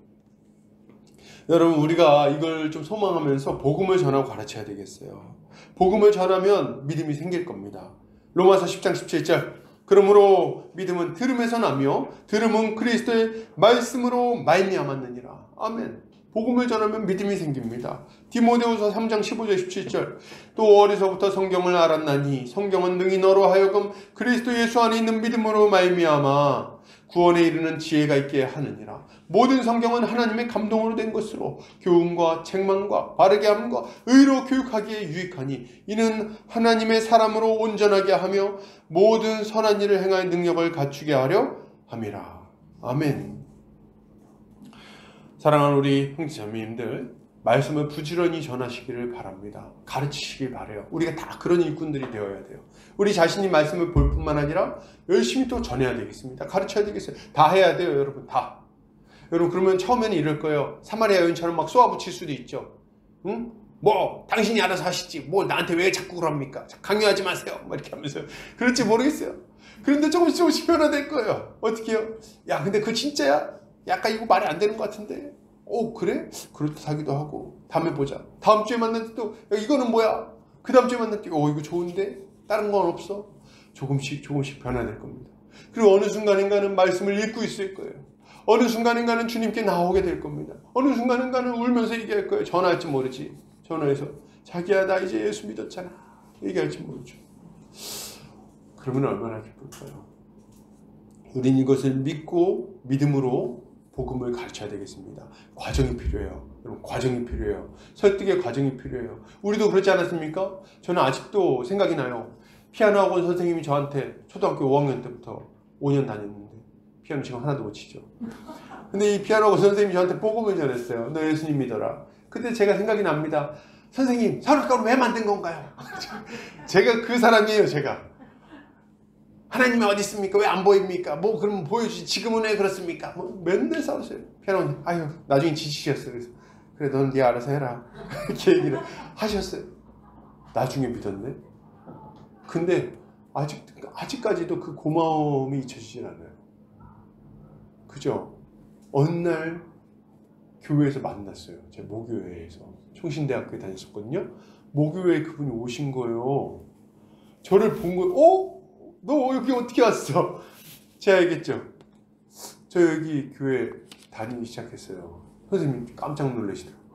여러분, 우리가 이걸 좀 소망하면서 복음을 전하고 가르쳐야 되겠어요. 복음을 전하면 믿음이 생길 겁니다. 로마서 10장 17절. 그러므로 믿음은 들음에서 나며 들음은 그리스도의 말씀으로 말미암았느니라. 아멘. 복음을 전하면 믿음이 생깁니다. 디모데후서 3장 15절 17절. 또 어려서부터 성경을 알았나니 성경은 능히 너로 하여금 그리스도 예수 안에 있는 믿음으로 말미암아 구원에 이르는 지혜가 있게 하느니라. 모든 성경은 하나님의 감동으로 된 것으로 교훈과 책망과 바르게 함과 의로 교육하기에 유익하니 이는 하나님의 사람으로 온전하게 하며 모든 선한 일을 행할 능력을 갖추게 하려 함이라. 아멘. 사랑하는 우리 형제자매님들, 말씀을 부지런히 전하시기를 바랍니다. 가르치시길 바라요. 우리가 다 그런 일꾼들이 되어야 돼요. 우리 자신이 말씀을 볼 뿐만 아니라 열심히 또 전해야 되겠습니다. 가르쳐야 되겠어요. 다 해야 돼요, 여러분. 다. 여러분, 그러면 처음에는 이럴 거예요. 사마리아 여인처럼 막 쏘아붙일 수도 있죠. 응? 당신이 알아서 하시지. 나한테 왜 자꾸 그럽니까? 강요하지 마세요. 이렇게 하면서. 그럴지 모르겠어요. 그런데 조금씩 변화될 거예요. 어떻게 해요? 야, 근데 그거 진짜야? 약간 이거 말이 안 되는 것 같은데. 그래? 그렇다기도 하고. 다음에 보자. 다음 주에 만날 때도 이거는 뭐야? 그 다음 주에 만날 때 이거 좋은데? 다른 건 없어? 조금씩 변화될 겁니다. 그리고 어느 순간인가는 말씀을 읽고 있을 거예요. 어느 순간인가는 주님께 나오게 될 겁니다. 어느 순간인가는 울면서 얘기할 거예요. 전화할지 모르지. 전화해서 자기야, 나 이제 예수 믿었잖아. 얘기할지 모르죠. 그러면 얼마나 기쁠까요? 우린 이것을 믿고 믿음으로 복음을 가르쳐야 되겠습니다. 과정이 필요해요. 여러분, 과정이 필요해요. 설득의 과정이 필요해요. 우리도 그렇지 않았습니까? 저는 아직도 생각이 나요. 피아노 학원 선생님이 저한테 초등학교 5학년 때부터 5년 다녔는데 피아노 지금 하나도 못 치죠. 근데 이 피아노 학원 선생님이 저한테 복음을 전했어요. 너 예수님 믿어라. 근데 제가 생각이 납니다. 선생님, 서울가루 왜 만든 건가요? 제가 그 사람이에요. 제가. 하나님이 어디 있습니까? 왜 안 보입니까? 그러면 보여주지. 지금은 왜 그렇습니까? 맨날 싸웠어요. 피아노, 나중에 지치셨어요. 그래서, 그래, 너는 네 알아서 해라. 이렇게 얘기를 하셨어요. 나중에 믿었네. 근데, 아직까지도 그 고마움이 잊혀지진 않아요. 그죠? 어느 날, 교회에서 만났어요. 제 모교회에서. 총신대학교에 다녔었거든요. 모교회에 그분이 오신 거예요. 저를 본 거예요. 너 여기 어떻게 왔어? 제가 얘기했죠. 저 여기 교회 다니기 시작했어요. 선생님 깜짝 놀라시더라고요.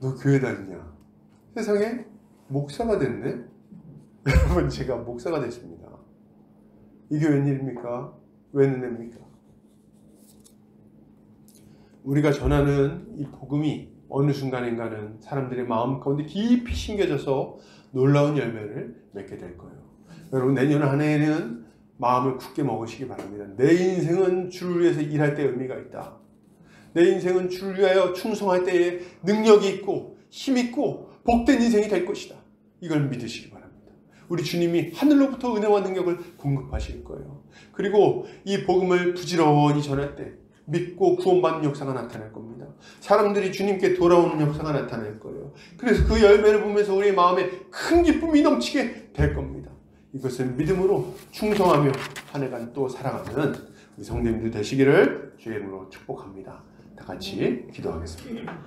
너 교회 다니냐? 세상에 목사가 됐네? 여러분, 제가 목사가 됐습니다. 이게 웬일입니까? 왜 은혜입니까? 우리가 전하는 이 복음이 어느 순간인가는 사람들의 마음 가운데 깊이 심겨져서 놀라운 열매를 맺게 될 거예요. 여러분, 내년 한 해에는 마음을 굳게 먹으시기 바랍니다. 내 인생은 주를 위해서 일할 때 의미가 있다. 내 인생은 주를 위하여 충성할 때에 능력이 있고 힘 있고 복된 인생이 될 것이다. 이걸 믿으시기 바랍니다. 우리 주님이 하늘로부터 은혜와 능력을 공급하실 거예요. 그리고 이 복음을 부지런히 전할 때 믿고 구원받는 역사가 나타날 겁니다. 사람들이 주님께 돌아오는 역사가 나타날 거예요. 그래서 그 열매를 보면서 우리 마음에 큰 기쁨이 넘치게 될 겁니다. 이것을 믿음으로 충성하며 한 해간 또 살아가는 우리 성도님들 되시기를 주의 이름으로 축복합니다. 다 같이 기도하겠습니다.